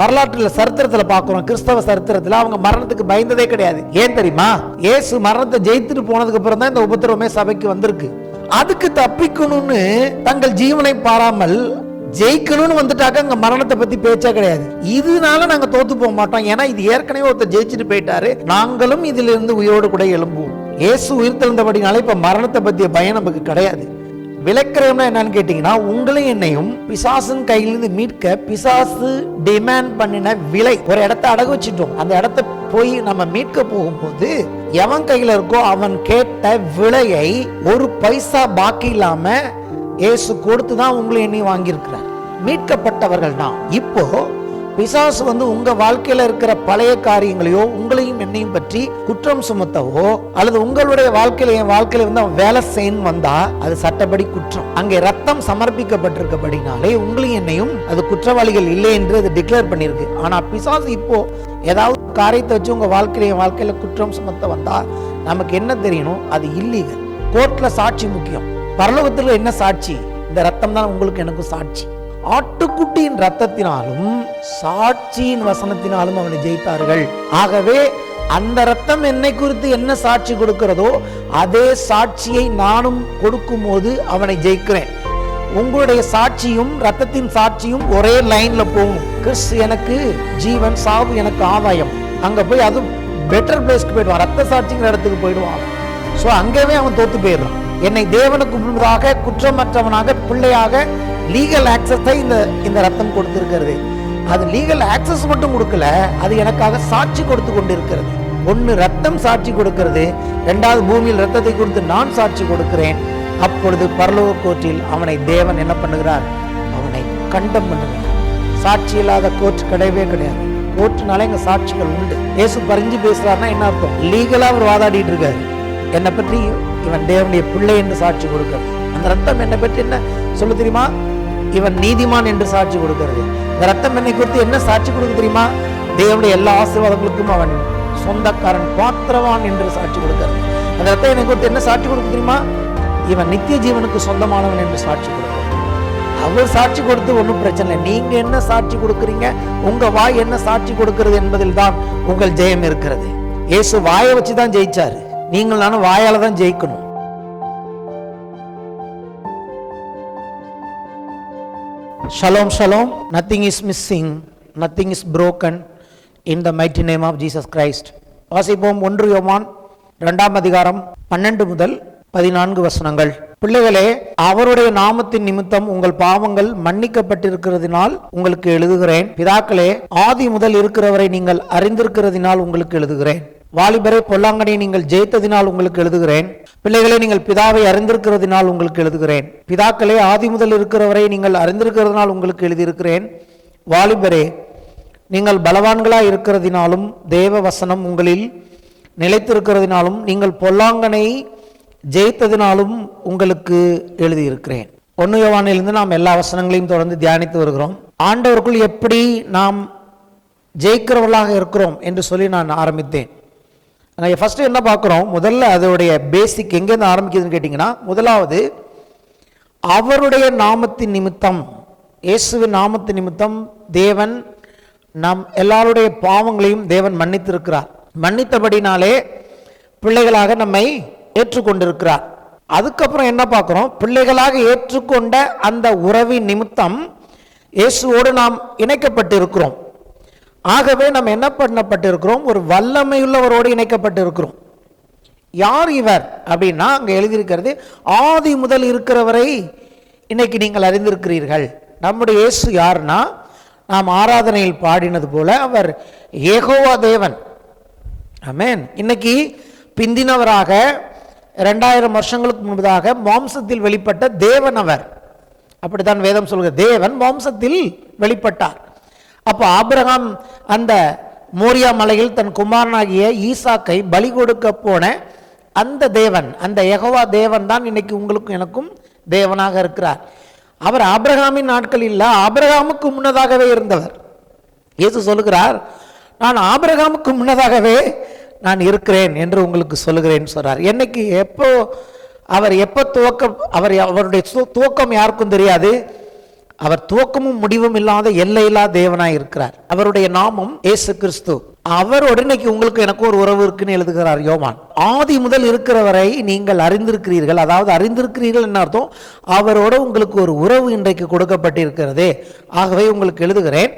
வரலாற்றில் சரித்திரத்தில் பார்க்கிறோம். கிறிஸ்தவ சரித்திரத்தில் அவங்க மரணத்துக்கு பயந்ததே கிடையாது. ஏன் தெரியுமா? இயேசு மரணத்தை ஜெயித்துட்டு போனதுக்கு அப்புறம் தான் இந்த உபத்திரவமே சபைக்கு வந்திருக்கு. அதுக்கு தப்பிக்கணும்னு தங்கள் ஜீவனை பாராமல் ஜெயிக்கணும்னு வந்துட்டாக்க அங்க மரணத்தை பத்தி பேச்சா கிடையாது. இதனால நாங்க தோத்து போக மாட்டோம். ஏன்னா இது ஏற்கனவே ஒருத்தர் ஜெயிச்சுட்டு போயிட்டாரு, நாங்களும் இதுல இருந்து உயிரோடு கூட எழும்புவோம். இயேசு உயிர் தெழுந்தபடினால இப்ப மரணத்தை பத்திய பயம் நமக்கு கிடையாது. விளக்கிறோம்னா என்னன்னு கேட்டீங்கன்னா, உங்களையும் என்னையும் பிசாசின் கையிலிருந்து மீட்க பிசாசு டிமாண்ட் பண்ணின விலை ஒரு இடத்த அடகு வச்சுட்டோம். அந்த இடத்த போய் நம்ம மீட்க போகும்போது எவன் கையில இருக்கோ அவன் கேட்ட விலையை ஒரு பைசா பாக்கி இல்லாம இயேசு கொடுத்து தான் உங்களை என்னையும் வாங்கியிருக்கிறார். மீட்கப்பட்டவர்கள் தான். இப்போ பிசாசு உங்க வாழ்க்கையில இருக்கிற பழைய காரியங்களையோ உங்களையும் என்னையும் பற்றி குற்றம் சுமத்தவோ அல்லது உங்களுடைய வாழ்க்கையில என் வாழ்க்கையில அவன் வேலை செய்யணும் வந்தா அது சட்டப்படி குற்றம். அங்கே ரத்தம் சமர்ப்பிக்கப்பட்டிருக்கபடினாலே உங்களையும் என்னையும் அது குற்றவாளிகள் இல்லை என்று அது டிக்ளேர் பண்ணிருக்கு. ஆனா பிசாசு இப்போ ஏதாவது காரியத்தை வச்சு உங்க வாழ்க்கையில என் வாழ்க்கையில குற்றம் சுமத்த வந்தா நமக்கு என்ன தெரியணும்? அது இல்லீகல். கோர்ட்ல சாட்சி முக்கியம். பரலோகத்துல என்ன சாட்சி? இந்த ரத்தம் தான் உங்களுக்கு எனக்கும் சாட்சி. ஆட்டுக்குட்டியின் ரத்தத்தினாலும் சாட்சியின் வசனத்தினாலும் அவனை ஜெயித்தார்கள். ஆகவே அந்த ரத்தம் என்னை குறித்து என்ன சாட்சி கொடுக்கிறதோ அதே சாட்சியை நானும் கொடுக்கும் போது அவனை ஜெயிக்கிறேன். உங்களுடைய சாட்சியும் ரத்தத்தின் சாட்சியும் ஒரே லைன்ல போகும். கிறிஸ்து எனக்கு ஜீவன், சாவு எனக்கு ஆதாயம். அங்க போய் அது பெட்டர் பிளேஸ்க்கு போயிடுவான். ரத்த சாட்சிங்கிற இடத்துக்கு போயிடுவான். சோ அங்கவே அவன் தோத்து போயிடுறான். என்னை தேவனுக்கு முன்பதாக குற்றமற்றவனாக பிள்ளையாக லீகல் ஆக்சஸை இந்த ரத்தம் கொடுத்திருக்கிறது. அது லீகல் ஆக்சஸ் மட்டும் கொடுக்கல, அது எனக்காக சாட்சி கொடுத்து கொண்டிருக்கிறது. ஒன்னு ரத்தம் சாட்சி கொடுக்கிறது, இரண்டாவது பூமியில் ரத்தத்தை கொடுத்து நான் சாட்சி கொடுக்கிறேன். அப்பொழுது பரலோக கோர்ட்டில் அவனை தேவன் என்ன பண்ணுகிறார்? அவனை கண்டம் பண்ணுகிறார். சாட்சி இல்லாத கோர்ட் கிடையவே கிடையாது. கோர்ட்டுனால எங்க சாட்சிகள் உண்டு. இயேசு பறிஞ்சு பேசுறாருன்னா என்ன அர்த்தம்? லீகலா அவர் வாதாடிட்டு இருக்காரு. என்னை பற்றி இவன் தேவனுடைய பிள்ளை என்று சாட்சி கொடுக்கிறது. அந்த ரத்தம் என்னை பற்றி என்ன சொல்ல தெரியுமா? இவன் நீதிமான் என்று சாட்சி கொடுக்கிறது. இந்த ரத்தம் என்னை குறித்து என்ன சாட்சி கொடுக்க தெரியுமா? தேவனுடைய எல்லா ஆசீர்வாதங்களுக்கும் அவன் சொந்தக்காரன், பாத்திரவான் என்று சாட்சி கொடுக்கிறது. அந்த ரத்தம் என்னை குறித்து என்ன சாட்சி கொடுக்க தெரியுமா? இவன் நித்திய ஜீவனுக்கு சொந்தமானவன் என்று சாட்சி கொடுக்கிறது. அவர் சாட்சி கொடுத்து ஒன்றும் பிரச்சனை இல்லை. நீங்க என்ன சாட்சி கொடுக்குறீங்க, உங்க வாய் என்ன சாட்சி கொடுக்கிறது என்பதில் தான் உங்கள் ஜெயம் இருக்கிறது. இயேசு வாயை வச்சுதான் ஜெயிச்சாரு. நீங்கள் நானும் வாயால தான் ஜெயிக்கணும். Shalom, shalom. Nothing is missing, nothing is broken in the mighty name of Jesus Christ. வாசிப்போம் 1 யோவான் 2ஆம் அதிகாரம் 12 முதல் 14 வசனங்கள். பிள்ளைகளே, அவருடைய நாமத்தின் நிமித்தம் உங்கள் பாவங்கள் மன்னிக்கப்பட்டிருக்கிறதினால் உங்களுக்கு எழுதுகிறேன். பிதாக்களே, ஆதி முதல் இருக்கிறவரை நீங்கள் அறிந்திருக்கிறதினால் உங்களுக்கு எழுதுகிறேன். வாலிபரை, பொல்லாங்கனை நீங்கள் ஜெயித்ததினால் உங்களுக்கு எழுதுகிறேன். பிள்ளைகளை, நீங்கள் பிதாவை அறிந்திருக்கிறதினால் உங்களுக்கு எழுதுகிறேன். பிதாக்களே, ஆதி முதல் இருக்கிறவரை நீங்கள் அறிந்திருக்கிறதினால் உங்களுக்கு எழுதியிருக்கிறேன். வாலிபரே, நீங்கள் பலவான்களாய் இருக்கிறதினாலும் தேவ வசனம் உங்களில் நிலைத்திருக்கிறதினாலும் நீங்கள் பொல்லாங்கனை ஜெயித்ததினாலும் உங்களுக்கு எழுதியிருக்கிறேன். 1 யோவானிலிருந்து நாம் எல்லா வசனங்களையும் தொடர்ந்து தியானித்து வருகிறோம். ஆண்டவருக்குள் எப்படி நாம் ஜெயிக்கிறவர்களாக இருக்கிறோம் என்று சொல்லி நான் ஆரம்பித்தேன். ஃபர்ஸ்ட் என்ன பார்க்குறோம்? முதல்ல அதோடைய பேசிக் எங்கேருந்து ஆரம்பிக்குதுன்னு கேட்டிங்கன்னா, முதலாவது அவருடைய நாமத்தின் நிமித்தம், இயேசுவின் நாமத்தின் நிமித்தம் தேவன் நம் எல்லாருடைய பாவங்களையும் தேவன் மன்னித்திருக்கிறார். மன்னித்தபடினாலே பிள்ளைகளாக நம்மை ஏற்றுக்கொண்டிருக்கிறார். அதுக்கப்புறம் என்ன பார்க்குறோம்? பிள்ளைகளாக ஏற்றுக்கொண்ட அந்த உறவின் நிமித்தம் இயேசுவோடு நாம் இணைக்கப்பட்டு இருக்கிறோம். ஆகவே நம்ம என்ன பண்ணப்பட்டிருக்கிறோம்? ஒரு வல்லமையுள்ளவரோடு இணைக்கப்பட்டிருக்கிறோம். யார் இவர் அப்படின்னா, அங்க எழுதியிருக்கிறது ஆதி முதல் இருக்கிறவரை இன்னைக்கு நீங்கள் அறிந்திருக்கிறீர்கள். நம்முடைய இயேசு யாருன்னா, நாம் ஆராதனையில் பாடினது போல அவர் யெகோவா தேவன். ஆமென். இன்னைக்கு பிந்தினவராக 2000 வருஷங்களுக்கு முன்பதாக மாம்சத்தில் வெளிப்பட்ட தேவன் அவர். அப்படித்தான் வேதம் சொல்கிற. தேவன் மாம்சத்தில் வெளிப்பட்டார். அப்போ ஆபிரகாம் அந்த மோரியா மலையில் தன் குமாரனாகிய ஈசாக்கை பலி கொடுக்க போன அந்த தேவன், அந்த யெகோவா தேவன் தான் இன்னைக்கு உங்களுக்கும் எனக்கும் தேவனாக இருக்கிறார். அவர் ஆபிரகாமின் நாட்கள் இல்ல, ஆபிரகாமுக்கு முன்னதாகவே இருந்தவர். இயேசு சொல்லுகிறார், நான் ஆபிரகாமுக்கு முன்னதாகவே நான் இருக்கிறேன் என்று உங்களுக்கு சொல்லுகிறேன் சொல்றார். என்னைக்கு அவருடைய துவக்கம் யாருக்கும் தெரியாது. அவர் துவக்கமும் முடிவும் இல்லாத எல்லையில்லா தேவனாய் இருக்கிறார். அவருடைய நாமம் இயேசு கிறிஸ்து. அவரோட இன்னைக்கு உங்களுக்கு எனக்கு ஒரு உறவு இருக்குன்னு எழுதுகிறார் யோவான். ஆதி முதல் இருக்கிறவரை நீங்கள் அறிந்திருக்கிறீர்கள். அதாவது அறிந்திருக்கிறீர்கள் என்ன அர்த்தம்? அவரோட உங்களுக்கு ஒரு உறவு இன்றைக்கு கொடுக்கப்பட்டிருக்கிறதே. ஆகவே உங்களுக்கு எழுதுகிறேன்,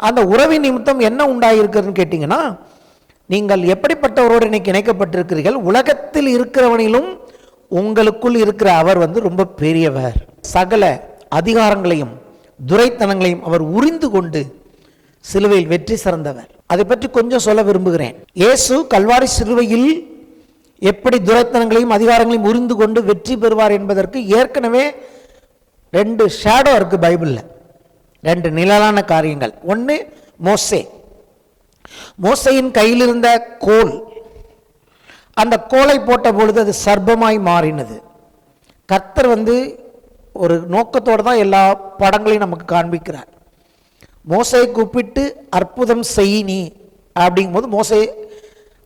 அந்த உறவின் நிமித்தம் என்ன உண்டாயிருக்கிறதுன்னு கேட்டீங்கன்னா, நீங்கள் எப்படிப்பட்டவரோடு இன்னைக்கு இணைக்கப்பட்டிருக்கிறீர்கள்? உலகத்தில் இருக்கிறவனிலும் உங்களுக்குள் இருக்கிற அவர் ரொம்ப பெரியவர். சகல அதிகாரங்களையும் துரைத்தனங்களையும் அவர் உரிந்து கொண்டு சிலுவையில் வெற்றி சிறந்தவர். அதை பற்றி கொஞ்சம் சொல்ல விரும்புகிறேன். இயேசு கல்வாரி சிலுவையில் எப்படி துரைத்தனங்களையும் அதிகாரங்களையும் உரிந்து கொண்டு வெற்றி பெறுவார் என்பதற்கு ஏற்கனவே 2 ஷேடோ இருக்கு பைபிள்ல. 2 நிழலான காரியங்கள். ஒன்று மோசே. மோசையின் கையில் இருந்த கோல், அந்த கோலை போட்ட பொழுது அது சர்ப்பமாய் மாறினது. கர்த்தர் ஒரு நோக்கத்தோடு தான் எல்லா படங்களையும் நமக்கு காண்பிக்கிறார். மோசையை கூப்பிட்டு அற்புதம் செய் நீ அப்படிங்கும்போது மோசை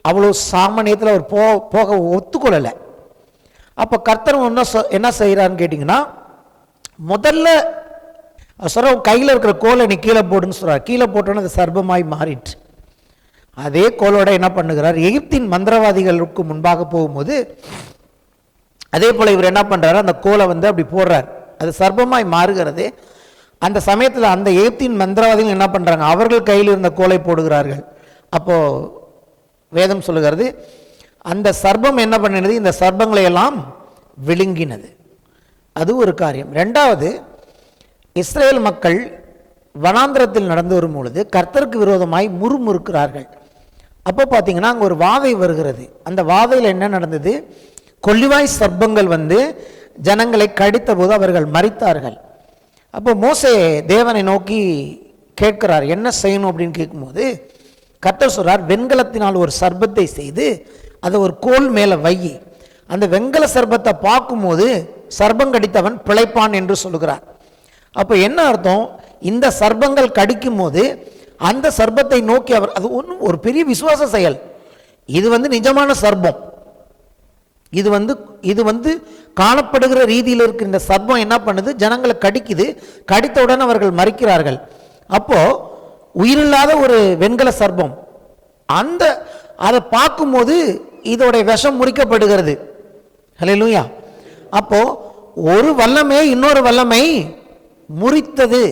அவ்வளோ சாமானியத்தில் அவர் போக ஒத்துக்கொள்ளலை. அப்போ கர்த்தர் என்ன செய்கிறான்னு கேட்டிங்கன்னா, முதல்ல சொல்ற கையில் இருக்கிற கோலை நீ கீழே போடுன்னு சொல்கிறார். கீழே போட்டோன்னு அது சர்ப்பமாய் மாறிட்டு, அதே கோலோட என்ன பண்ணுகிறார், எகிப்தின் மந்திரவாதிகளுக்கு முன்பாக போகும்போது அதே போல் இவர் என்ன பண்ணுறாரு, அந்த கோலை அப்படி போடுறார். அது சர்ப்பமாய் மாறுகிறது. அந்த சமயத்தில் அந்த எகிப்தின் மந்திரவாதிகள் என்ன பண்ணுறாங்க, அவர்கள் கையில் இருந்த கோலை போடுகிறார்கள். அப்போது வேதம் சொல்லுகிறது, அந்த சர்ப்பம் என்ன பண்ணினது, இந்த சர்ப்பங்களை எல்லாம் விழுங்கினது. அது ஒரு காரியம். 2வது, இஸ்ரேல் மக்கள் வனாந்திரத்தில் நடந்து வரும் பொழுது கர்த்தருக்கு விரோதமாய் முறுமுறுக்கிறார்கள். அப்போ பார்த்தீங்கன்னா அங்கே ஒரு வாதை வருகிறது. அந்த வாதையில் என்ன நடந்தது, கொள்ளிவாய் சர்ப்பங்கள் ஜனங்களை கடித்த போது அவர்கள் மரித்தார்கள். அப்போ மோசே தேவனை நோக்கி கேட்கிறார், என்ன செய்யணும் அப்படின்னு கேட்கும்போது கர்த்தர் சொல்றார், வெண்கலத்தினால் ஒரு சர்ப்பத்தை செய்து அதை ஒரு கோல் மேலே வை. அந்த வெண்கல சர்ப்பத்தை பார்க்கும்போது சர்ப்பம் கடித்தவன் பிழைப்பான் என்று சொல்லுகிறார். அப்போ என்ன அர்த்தம், இந்த சர்ப்பங்கள் கடிக்கும் போது அந்த சர்ப்பத்தை நோக்கி அவர், அது ஒன்றும் ஒரு பெரிய விசுவாச செயல். இது நிஜமான சர்ப்பம். இது காணப்படுகிற ரீதியில் இருக்கிற இந்த சர்ப்பம் என்ன பண்ணுது, ஜனங்களை கடிக்குது. கடித்தவுடன் அவர்கள் மரிக்கிறார்கள். அப்போ உயிரில்லாத ஒரு வெண்கல சர்ப்பம், அதை பார்க்கும்போது இதோடைய விஷம் முறிக்கப்படுகிறது. ஹல்லேலூயா. அப்போ ஒரு வல்லமை இன்னொரு வல்லமை முறித்தது.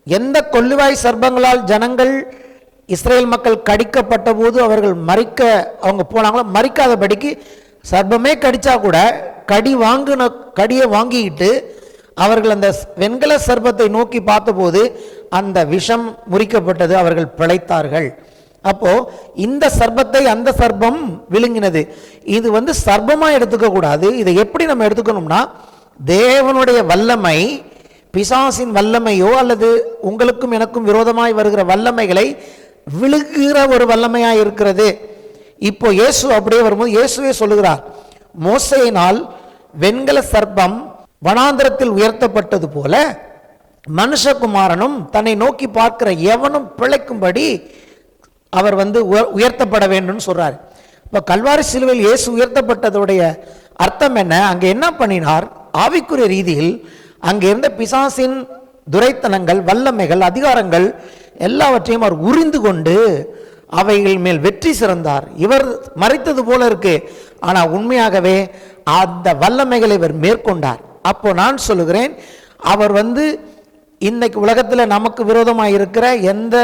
எந்த கொள்ளுவாய் சர்ப்பங்களால் ஜனங்கள் இஸ்ரேல் மக்கள் கடிக்கப்பட்ட போது அவர்கள் அவங்க போனாங்களோ, மறிக்காதபடிக்கு சர்ப்பமே கடிச்சா கூட கடியை வாங்கிக்கிட்டு அவர்கள் அந்த வெண்கல சர்ப்பத்தை நோக்கி பார்த்தபோது அந்த விஷம் முறிக்கப்பட்டது, அவர்கள் பிழைத்தார்கள். அப்போ இந்த சர்ப்பத்தை அந்த சர்ப்பம் விழுங்கினது. இது சர்ப்பமா எடுத்துக்க கூடாது. இதை எப்படி நம்ம எடுத்துக்கணும்னா, தேவனுடைய வல்லமை பிசாசின் வல்லமையோ அல்லது உங்களுக்கும் எனக்கும் விரோதமாய் வருகிற வல்லமைகளை விழுங்குகிற ஒரு வல்லமையாய் இருக்கிறது. இப்போ இயேசு அப்படியே வரும்போது இயேசுவே சொல்லுகிறார், மோசையினால் வெண்கல சர்ப்பம் வனாந்திரத்தில் உயர்த்தப்பட்டது போல மனுஷகுமாரனும் தன்னை நோக்கி பார்க்கிற எவனும் பிழைக்கும்படி அவர் உயர்த்தப்பட வேண்டும் சொல்றார். இப்போ கல்வாரி சிலுவையில் இயேசு உயர்த்தப்பட்டதுடைய அர்த்தம் என்ன, அங்கே என்ன பண்ணினார், ஆவிக்குரிய ரீதியில் அங்கே இருந்த பிசாசின் துரைத்தனங்கள், வல்லமைகள், அதிகாரங்கள் எல்லாவற்றையும் அவர் உரிந்து கொண்டு அவைகள் மேல் வெற்றி சிறந்தார். இவர் மறைத்தது போல இருக்கு, ஆனால் உண்மையாகவே அந்த வல்லமைகளை இவர் மேற்கொண்டார். அப்போ நான் சொல்லுகிறேன், அவர் இன்னைக்கு உலகத்தில் நமக்கு விரோதமாக இருக்கிற எந்த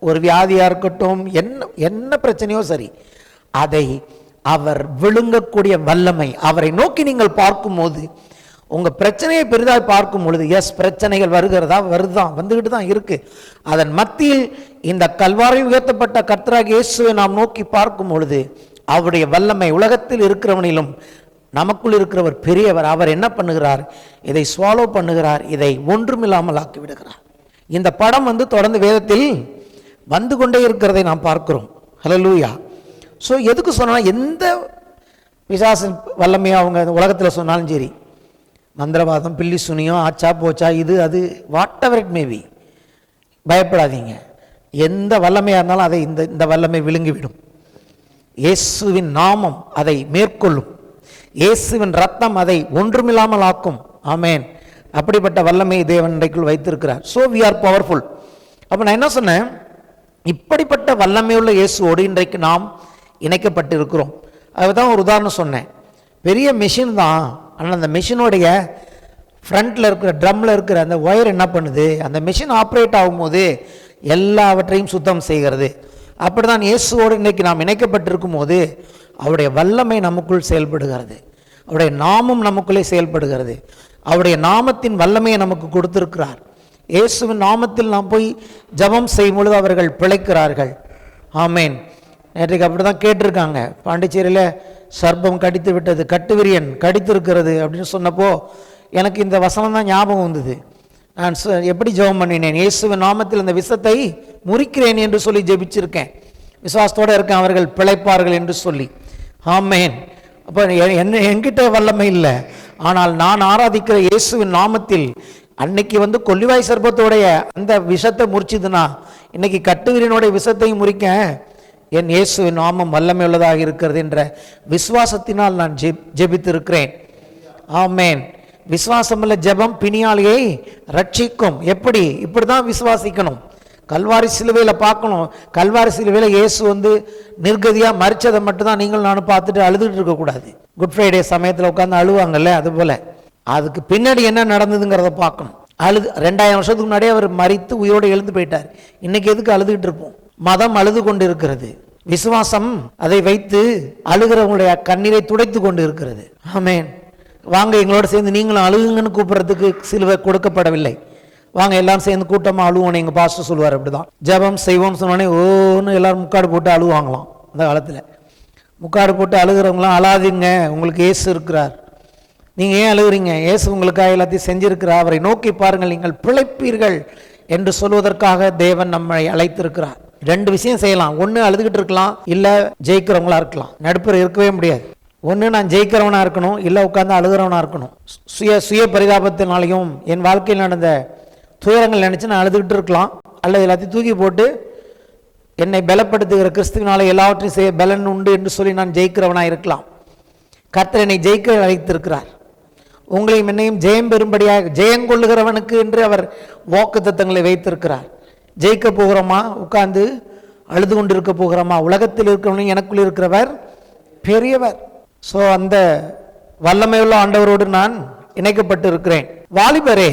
ஒரு வியாதியாக இருக்கட்டும், என்ன பிரச்சனையோ சரி, அதை அவர் விழுங்கக்கூடிய வல்லமை. அவரை நோக்கி நீங்கள் பார்க்கும்போது, உங்கள் பிரச்சனையை பெரிதாக பார்க்கும் பொழுது, பிரச்சனைகள் வருதுதான் வந்துக்கிட்டு தான் இருக்கு. அதன் மத்தியில் இந்த கல்வாரில் உயர்த்தப்பட்ட கர்த்தராகிய இயேசுவை நாம் நோக்கி பார்க்கும் பொழுது அவருடைய வல்லமை உலகத்தில் இருக்கிறவனிலும் நமக்குள் இருக்கிறவர் பெரியவர். அவர் என்ன பண்ணுகிறார், இதை ஸ்வாலோ பண்ணுகிறார், இதை ஒன்றுமில்லாமல் ஆக்கி விடுகிறார். இந்த படம் தொடர்ந்து வேதத்தில் வந்து கொண்டே இருக்கிறதை நாம் பார்க்கிறோம். ஹல்லேலூயா. ஸோ எதுக்கு சொன்னால், எந்த பிசாசின் வல்லமையாக அவங்க உலகத்தில் சொன்னாலும் சரி, மந்திரவாதம், பில்லி சுனியம், ஆச்சா போச்சா, இது அது what ever it may be, பயப்படாதீங்க. எந்த வல்லமையாக இருந்தாலும் அதை இந்த வல்லமை விழுங்கிவிடும். இயேசுவின் நாமம் அதை மேற்கொள்ளும். இயேசுவின் ரத்தம் அதை ஒன்றுமில்லாமல் ஆக்கும். ஆமேன். அப்படிப்பட்ட வல்லமையை தேவன் இன்றைக்குள் வைத்திருக்கிறார். So we are powerful. அப்போ நான் என்ன சொன்னேன், இப்படிப்பட்ட வல்லமையுள்ள இயேசுவோடு இன்றைக்கு நாம் இணைக்கப்பட்டு இருக்கிறோம். அதுதான் ஒரு உதாரணம் சொன்னேன். பெரிய மிஷின் தான், ஆனால் அந்த மிஷினுடைய ஃப்ரண்ட்டில் இருக்கிற ட்ரம்மில் இருக்கிற அந்த ஒயர் என்ன பண்ணுது, அந்த மிஷின் ஆப்ரேட் ஆகும்போது எல்லாவற்றையும் சுத்தம் செய்கிறது. அப்படி தான் இயேசுவோடு இன்றைக்கு நாம் இணைக்கப்பட்டிருக்கும் போது அவருடைய வல்லமை நமக்குள் செயல்படுகிறது, அவருடைய நாமம் நமக்குள்ளே செயல்படுகிறது. அவருடைய நாமத்தின் வல்லமையை நமக்கு கொடுத்திருக்கிறார். இயேசுவின் நாமத்தில் நாம் போய் ஜெபம் செய்யும் பொழுது அவர்கள் பிழைக்கிறார்கள். ஆமேன். நேற்றைக்கு அப்படி தான் கேட்டிருக்காங்க. பாண்டிச்சேரியில் சர்ப்பம் கடித்து விட்டது, கட்டுவிரியன் கடித்திருக்கிறது அப்படின்னு சொன்னப்போ எனக்கு இந்த வசனம் தான் ஞாபகம் வந்தது. நான் எப்படி ஜெபம் பண்ணினேன், இயேசுவின் நாமத்தில் இந்த விஷத்தை முறிக்கிறேன் என்று சொல்லி ஜெபிச்சிருக்கேன். விசுவாசத்தோடு இருக்கேன், அவர்கள் பிழைப்பார்கள் என்று சொல்லி. ஆமேன். அப்போ என்கிட்ட வல்லமை இல்லை, ஆனால் நான் ஆராதிக்கிற இயேசுவின் நாமத்தில் அன்னைக்கு கொல்லிவாய் சர்ப்பத்தோடைய அந்த விஷத்தை முறிச்சுதுன்னா இன்னைக்கு கட்டுவிரியனுடைய விஷத்தையும் முறிக்க என் இயேசுவின் நாமம் வல்லமை உள்ளதாக இருக்கிறது என்ற விசுவாசத்தினால் நான் ஜெபித்திருக்கிறேன். ஆமேன். விசுவாசமுள்ள ஜெபம் பிணியாளியை ரட்சிக்கும். இப்படி தான் விசுவாசிக்கணும். கல்வாரி சிலுவையில் பார்க்கணும். கல்வாரி சிலுவையில் இயேசு நிர்கதியாக மறிச்சதை மட்டும்தான் நீங்கள் நானும் பார்த்துட்டு அழுதுகிட்டு இருக்கக்கூடாது. குட் ஃப்ரைடே சமயத்தில் உட்காந்து அழுவாங்கல்ல, அதுபோல் அதுக்கு பின்னாடி என்ன நடந்ததுங்கிறத பார்க்கணும். 2000 வருஷத்துக்கு முன்னாடியே அவர் மரித்து உயிரோடு எழுந்து போயிட்டார். இன்னைக்கு எதுக்கு அழுதுகிட்டு இருப்போம்? மதம் அழுது கொண்டு இருக்கிறது, விசுவாசம் அதை வைத்து அழுகிறவங்களுடைய கண்ணீரை துடைத்து கொண்டு இருக்கிறது. ஆமேன். வாங்க எங்களோட சேர்ந்து நீங்களும் அழுகுங்கன்னு கூப்பிட்றதுக்கு சிலுவை கொடுக்கப்படவில்லை. வாங்க எல்லாரும் சேர்ந்து கூட்டமாக அழுவோன்னு எங்கள் பாஸ்டர் சொல்லுவார். அப்படிதான் ஜெபம் செய்வோம் சொன்னோடனே ஓன்னு எல்லாரும் முக்காடு போட்டு அழுவாங்களாம். அந்த காலத்தில் முக்காடு போட்டு அழுகிறவங்களாம் அழாதீங்க, உங்களுக்கு இயேசு இருக்கிறார். நீங்கள் ஏன் அழுகுறீங்க? இயேசு உங்களுக்காக எல்லாத்தையும் செஞ்சிருக்கிறார், அவரை நோக்கி பாருங்கள், நீங்கள் பிழைப்பீர்கள் என்று சொல்வதற்காக தேவன் நம்மை அழைத்திருக்கிறார். 2 விஷயம் செய்யலாம். ஒன்று அழுதுகிட்டு இருக்கலாம், இல்லை ஜெயிக்கிறவங்களா இருக்கலாம். நடுப்புற இருக்கவே முடியாது. ஒன்று நான் ஜெயிக்கிறவனா இருக்கணும், இல்லை உட்காந்து அழுகிறவனா இருக்கணும். சுய பரிதாபத்தினாலையும் என் வாழ்க்கையில் நடந்த துயரங்கள் நினச்சி நான் அழுதுகிட்டு இருக்கலாம், அல்லது எல்லாத்தையும் தூக்கி போட்டு என்னை பலப்படுத்துகிற கிறிஸ்துவினால எல்லாவற்றையும் செய்ய பலன் உண்டு என்று சொல்லி நான் ஜெயிக்கிறவனா இருக்கலாம். கர்த்தர் என்னை ஜெயிக்க அழைத்திருக்கிறார். உங்களையும் என்னையும் ஜெயம் பெறும்படியாக ஜெயங்கொள்ளுகிறவனுக்கு என்று அவர் வாக்குத்தத்தங்களை வைத்திருக்கிறார். ஜெயிக்க போகிறோமா, உட்கார்ந்து அழுது கொண்டு இருக்க போகிறோமா? உலகத்தில் இருக்கிறவனும் எனக்குள் இருக்கிறவர் பெரியவர். ஸோ அந்த வல்லமையுள்ள ஆண்டவரோடு நான் இணைக்கப்பட்டு இருக்கிறேன். வாலிபரே,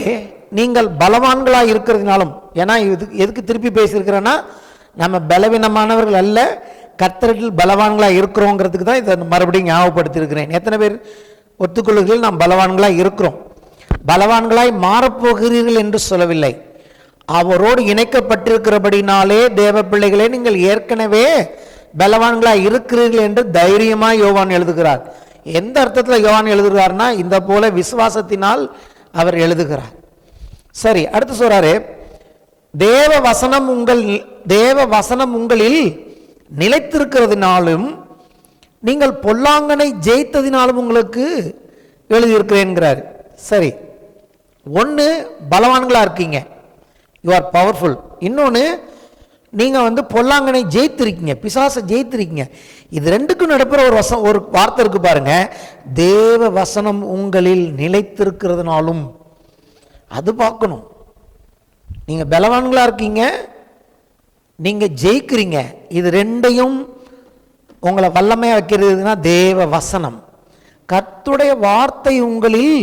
நீங்கள் பலவான்களாக இருக்கிறதுனாலும், ஏன்னா எதுக்கு திருப்பி பேசியிருக்கிறேன்னா, நம்ம பலவீனமானவர்கள் அல்ல, கர்த்தரில் பலவான்களாக இருக்கிறோங்கிறதுக்கு தான் இதை மறுபடியும் ஞாபகப்படுத்தியிருக்கிறேன். எத்தனை பேர் ஒத்துக்கொள்ளுகிறீர்கள் நாம் பலவான்களாக இருக்கிறோம்? பலவான்களாய் மாறப்போகிறீர்கள் என்று சொல்லவில்லை. அவரோடு இணைக்கப்பட்டிருக்கிறபடினாலே தேவ பிள்ளைகளே, நீங்கள் ஏற்கனவே பலவான்களாக இருக்கிறீர்கள் என்று தைரியமாக யோவான் எழுதுகிறார். எந்த அர்த்தத்தில் யோவான் எழுதுகிறார்னா, இந்த போல விசுவாசத்தினால் அவர் எழுதுகிறார். சரி, அடுத்து சொல்றாரு, தேவ வசனம் உங்களில் நிலைத்திருக்கிறதுனாலும் நீங்கள் பொல்லாங்கனை ஜெயித்ததினாலும் உங்களுக்கு எழுதியிருக்கிறேன்கிறார். சரி, ஒன்று பலவான்களாக இருக்கீங்க, யூ ஆர் பவர்ஃபுல். இன்னொன்று நீங்கள் பொல்லாங்கனை ஜெயித்திருக்கீங்க, பிசாசை ஜெயித்திருக்கீங்க. இது ரெண்டுக்கும் நடுப்புற ஒரு வார்த்தை இருக்கு பாருங்க, தேவ வசனம் உங்களில் நிலைத்திருக்கிறதுனாலும். அது பார்க்கணும். நீங்கள் பலவான்களாக இருக்கீங்க, நீங்கள் ஜெயிக்கிறீங்க. இது ரெண்டையும் உங்களை வல்லமையாக வைக்கிறதுனா தேவ வசனம். கர்த்தருடைய வார்த்தை உங்களில்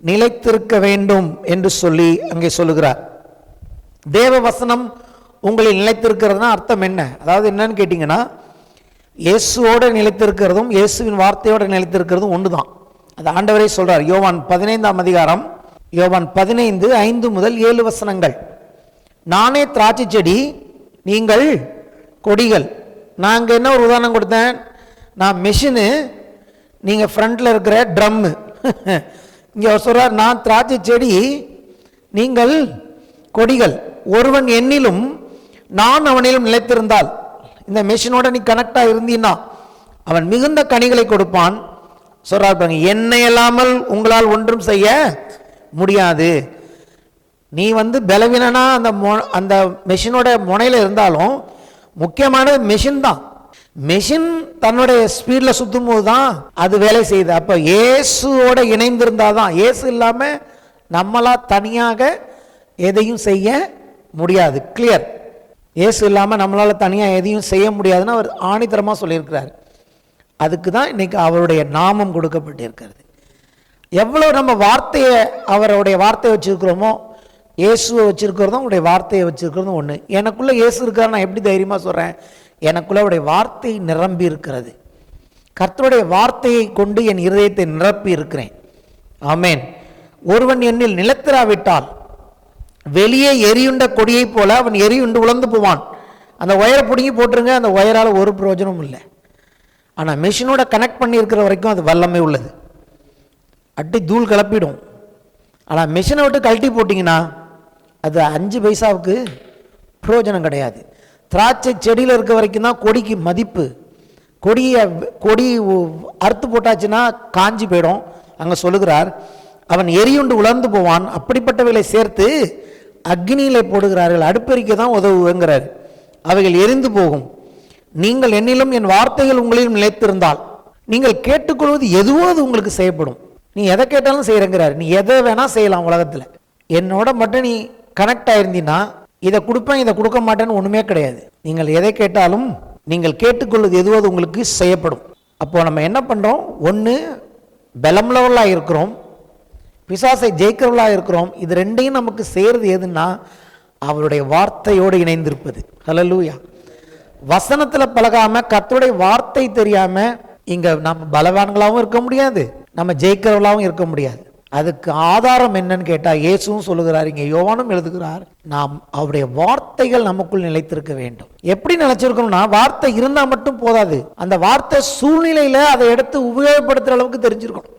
நிலைத்திருக்க வேண்டும் என்று சொல்லி அங்கே சொல்லுகிறார். தேவ வசனம் உங்களில் நிலைத்திருக்கிறதுனா அர்த்தம் என்ன? அதாவது என்னன்னு கேட்டிங்கன்னா, இயேசுவோடு நிலைத்திருக்கிறதும் இயேசுவின் வார்த்தையோடு நிலைத்திருக்கிறதும் ஒன்று தான். அது ஆண்டவரே சொல்கிறார். யோவான் 15ஆம் அதிகாரம், யோவான் 15 5 முதல் 7 வசனங்கள். நானே திராட்சை செடி, நீங்கள் கொடிகள். நாங்கள் என்ன ஒரு உதாரணம் கொடுத்தேன், நான் மெஷினு, நீங்கள் ஃப்ரண்டில் இருக்கிற ட்ரம்மு. இங்கே சொல்கிறார், நான் திராட்சை செடி, நீங்கள் கொடிகள். ஒருவன் என்னிலும் நான் அவனிலும் நிலைத்திருந்தால், இந்த மெஷினோட நீ கனெக்டாக இருந்தீன்னா அவன் மிகுந்த கனிகளை கொடுப்பான். சொல்கிறார் பாருங்க, என்னை இல்லாமல் உங்களால் ஒன்றும் செய்ய முடியாது. நீ பலவீனனா அந்த மெஷினோட முனையில் இருந்தாலும் முக்கியமானது மெஷின் தான். மெஷின் தன்னுடைய ஸ்பீடில் சுற்றும் போது தான் அது வேலை செய்யுது. அப்போ இயேசுவோட இணைந்திருந்தால் தான். இயேசு இல்லாமல் நம்மளா தனியாக எதையும் செய்ய முடியாது. கிளியர். இயேசு இல்லாமல் நம்மளால் தனியாக எதையும் செய்ய முடியாதுன்னு அவர் ஆணித்தரமாக சொல்லியிருக்கிறார். அதுக்கு தான் இன்னைக்கு அவருடைய நாமம் கொடுக்கப்பட்டிருக்கிறது. எவ்வளோ நம்ம வார்த்தையை, அவருடைய வார்த்தையை வச்சுருக்கிறோமோ, இயேசுவை வச்சுருக்கிறதும் அவருடைய வார்த்தையை வச்சுருக்கிறதும் ஒன்று. எனக்குள்ளே இயேசு இருக்கார், நான் எப்படி தைரியமாக சொல்கிறேன்? எனக்குள்ளே அவருடைய வார்த்தை நிரம்பி இருக்கிறது. கர்த்தருடைய வார்த்தையை கொண்டு என் இருதயத்தை நிரப்பி இருக்கிறேன். ஆமேன். ஒருவன் என்னில் நிலைத்திராவிட்டால் வெளியே எரியுண்ட கொடியை போல அவன் எரியுண்டு உழந்து போவான். அந்த ஒயரை பிடுங்கி போட்டுருங்க, அந்த ஒயரால் ஒரு பிரயோஜனமும் இல்லை. ஆனால் மிஷினோட கனெக்ட் பண்ணி இருக்கிற வரைக்கும் அது வல்லமை உள்ளது. அட்டி தூள் கிளப்பிடும். ஆனால் மிஷினை விட்டு கழட்டி போட்டிங்கன்னா அது 5 பைசாவுக்கு பிரயோஜனம் கிடையாது. திராட்சை செடியில் இருக்க வரைக்கும் தான் கொடிக்கு மதிப்பு. கொடி அறுத்து போட்டாச்சுன்னா காஞ்சி போயிடும். அங்கே சொல்லுகிறார், அவன் எரியுண்டு உலர்ந்து போவான். அப்படிப்பட்டவைகளை சேர்த்து அக்னியிலே போடுகிறார்கள், அடுப்பெரிக்க தான் உதவுங்கிறார். அவைகள் எரிந்து போகும். நீங்கள் என்னிலும் என் வார்த்தைகள் உங்களிலும் நிலைத்திருந்தால் நீங்கள் கேட்டுக்கொள்வது எதுவோ அது உங்களுக்கு செய்யப்படும். நீ எதை கேட்டாலும் செய்கிறங்கிறார். நீ எதை வேணால் செய்யலாம் உலகத்தில். என்னோட மட்டும் நீ கனெக்ட் ஆயிருந்தீங்கன்னா இதை கொடுப்பேன் இதை கொடுக்க மாட்டேன்னு ஒன்றுமே கிடையாது. நீங்கள் எதை கேட்டாலும் நீங்கள் கேட்டுக்கொள்வது எதுவோ அது உங்களுக்கு செய்யப்படும். அப்போது நம்ம என்ன பண்ணுறோம்? ஒன்று பலமுள்ளவர்களாக இருக்கிறோம், பிசாசை ஜெயிக்கிறவர்களாக இருக்கிறோம். இது ரெண்டையும் நமக்கு செய்கிறது எதுன்னா அவருடைய வார்த்தையோடு இணைந்திருப்பது. ஹல்லேலூயா. வசனத்தில் பழகாமல் கர்த்தருடைய வார்த்தை தெரியாமல் இங்கே நம்ம பலவான்களாகவும் இருக்க முடியாது, நம்ம ஜெயிக்கிறவர்களாகவும் இருக்க முடியாது. அதுக்கு ஆதாரம் என்னன்னு கேட்டால் இயேசுவும் சொல்லுகிறார், இங்கே யோவானும் எழுதுகிறார், நாம் அவருடைய வார்த்தைகள் நமக்குள் நிலைத்திருக்க வேண்டும். எப்படி நிலைச்சிருக்கணும்னா வார்த்தை இருந்தால் மட்டும் போதாது, அந்த வார்த்தை சூழ்நிலையில் அதை எடுத்து உபயோகப்படுத்துகிற அளவுக்கு தெரிஞ்சிருக்கணும்.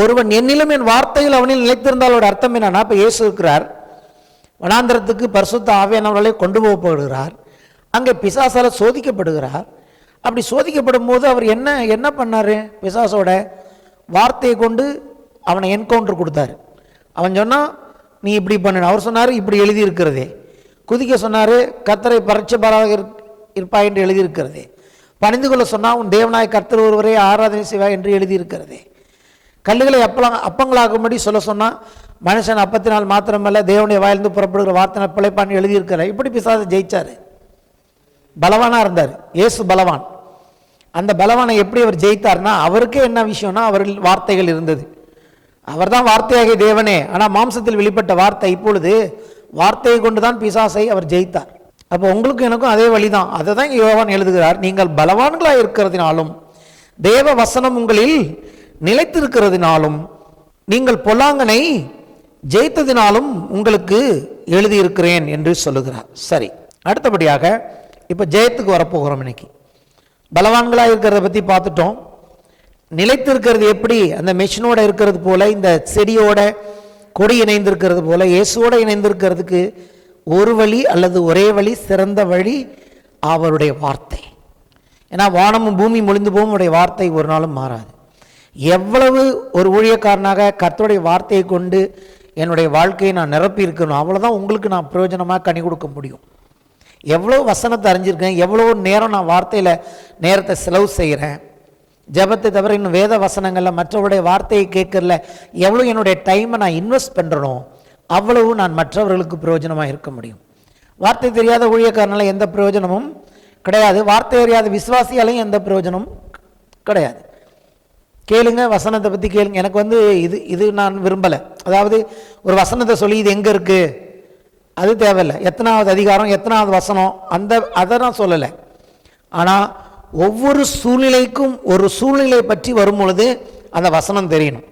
ஒருவன் என்னிலும் என் வார்த்தைகள் அவனில் நிலைத்திருந்தாலோட அர்த்தம் என்னன்னா, இப்போ இயேசு இருக்கிறார், வனாந்திரத்துக்கு பரிசுத்த ஆவியானவர்களை கொண்டு போகப்படுகிறார், அங்கே பிசாசால சோதிக்கப்படுகிறார். அப்படி சோதிக்கப்படும் போது அவர் என்ன பண்ணார்? பிசாசோட வார்த்தையை கொண்டு அவனை என்கவுண்டர் கொடுத்தாரு. அவன் சொன்னான், நீ இப்படி பண்ணு. அவர் சொன்னார், இப்படி எழுதியிருக்கிறதே. குதிக்க சொன்னார், கர்த்தரை பரட்சபாராக இருப்பாய் என்று எழுதியிருக்கிறதே. பணிந்து கொள்ள சொன்னால், உன் தேவனாய் கர்த்தர் ஒருவரே ஆராதனை செய்வாய் என்று எழுதியிருக்கிறதே. கல்லுகளை அப்பங்களாகும்படி சொல்ல சொன்னால், மனுஷன் அப்பத்தினால் மாத்திரமல்ல தேவனுடைய வாயிலிருந்து புறப்படுகிற வார்த்தை பிழைப்பான்னு எழுதியிருக்கிறார். இப்படி பிசாசை ஜெயிச்சார். பலவானாக இருந்தார். இயேசு பலவான். அந்த பலவானை எப்படி அவர் ஜெயித்தார்னா, அவருக்கே என்ன விஷயம்னா அவரில் வார்த்தைகள் இருந்தது. அவர் தான் வார்த்தையாகிய தேவனே. ஆனால் மாம்சத்தில் வெளிப்பட்ட வார்த்தை. இப்பொழுது வார்த்தையை கொண்டு தான் பிசாசை அவர் ஜெயித்தார். அப்போ உங்களுக்கும் எனக்கும் அதே வழிதான். அதை தான் யோவான் எழுதுகிறார், நீங்கள் பலவான்களாக இருக்கிறதுனாலும் தேவ வசனம் உங்களில் நிலைத்திருக்கிறதுனாலும் நீங்கள் பொல்லாங்கனை ஜெயித்ததினாலும் உங்களுக்கு எழுதியிருக்கிறேன் என்று சொல்லுகிறார். சரி, அடுத்தபடியாக இப்போ ஜெயத்துக்கு வரப்போகிறோம். இன்னைக்கு பலவான்களாக இருக்கிறத பற்றி பார்த்துட்டோம். நிலைத்திருக்கிறது எப்படி? அந்த மெஷினோட இருக்கிறது போல, இந்த செடியோட கொடி இணைந்திருக்கிறது போல, இயேசுவோட இணைந்திருக்கிறதுக்கு ஒரு வழி அல்லது ஒரே வழி, சிறந்த வழி அவருடைய வார்த்தை. ஏன்னா வானமும் பூமி மொழிந்து போகும், அவருடைய வார்த்தை ஒரு நாளும் மாறாது. எவ்வளவு ஒரு ஊழியக்காரனாக கர்த்தருடைய வார்த்தையை கொண்டு என்னுடைய வாழ்க்கையை நான் நிரப்பி இருக்கணும், அவ்வளோதான் உங்களுக்கு நான் பிரயோஜனமாக கனி கொடுக்க முடியும். எவ்வளோ வசனத்தை அறிஞ்சிருக்கேன், எவ்வளோ நேரம் நான் வார்த்தையில் நேரத்தை செலவு செய்கிறேன். ஜபத்தை தவிர இன்னும் வேத வசனங்களில் மற்றவருடைய வார்த்தையை கேட்கறல எவ்வளோ என்னுடைய டைமை நான் இன்வெஸ்ட் பண்ணுறனோ அவ்வளவு நான் மற்றவர்களுக்கு பிரயோஜனமாக இருக்க முடியும். வார்த்தை தெரியாத ஊழியக்காரனால எந்த பிரயோஜனமும் கிடையாது. வார்த்தை அறியாத விசுவாசியாலையும் எந்த பிரயோஜனமும் கிடையாது. கேளுங்க, வசனத்தை பற்றி கேளுங்க. எனக்கு இது நான் விரும்பலை. அதாவது ஒரு வசனத்தை சொல்லி இது எங்கே இருக்குது அது தேவையில்லை. எத்தனாவது அதிகாரம், எத்தனாவது வசனம், அதை நான் சொல்லலை. ஆனால் ஒவ்வொரு சூழ்நிலைக்கும் ஒரு சூழ்நிலை பற்றி வரும் பொழுது அந்த வசனம் தெரியணும்.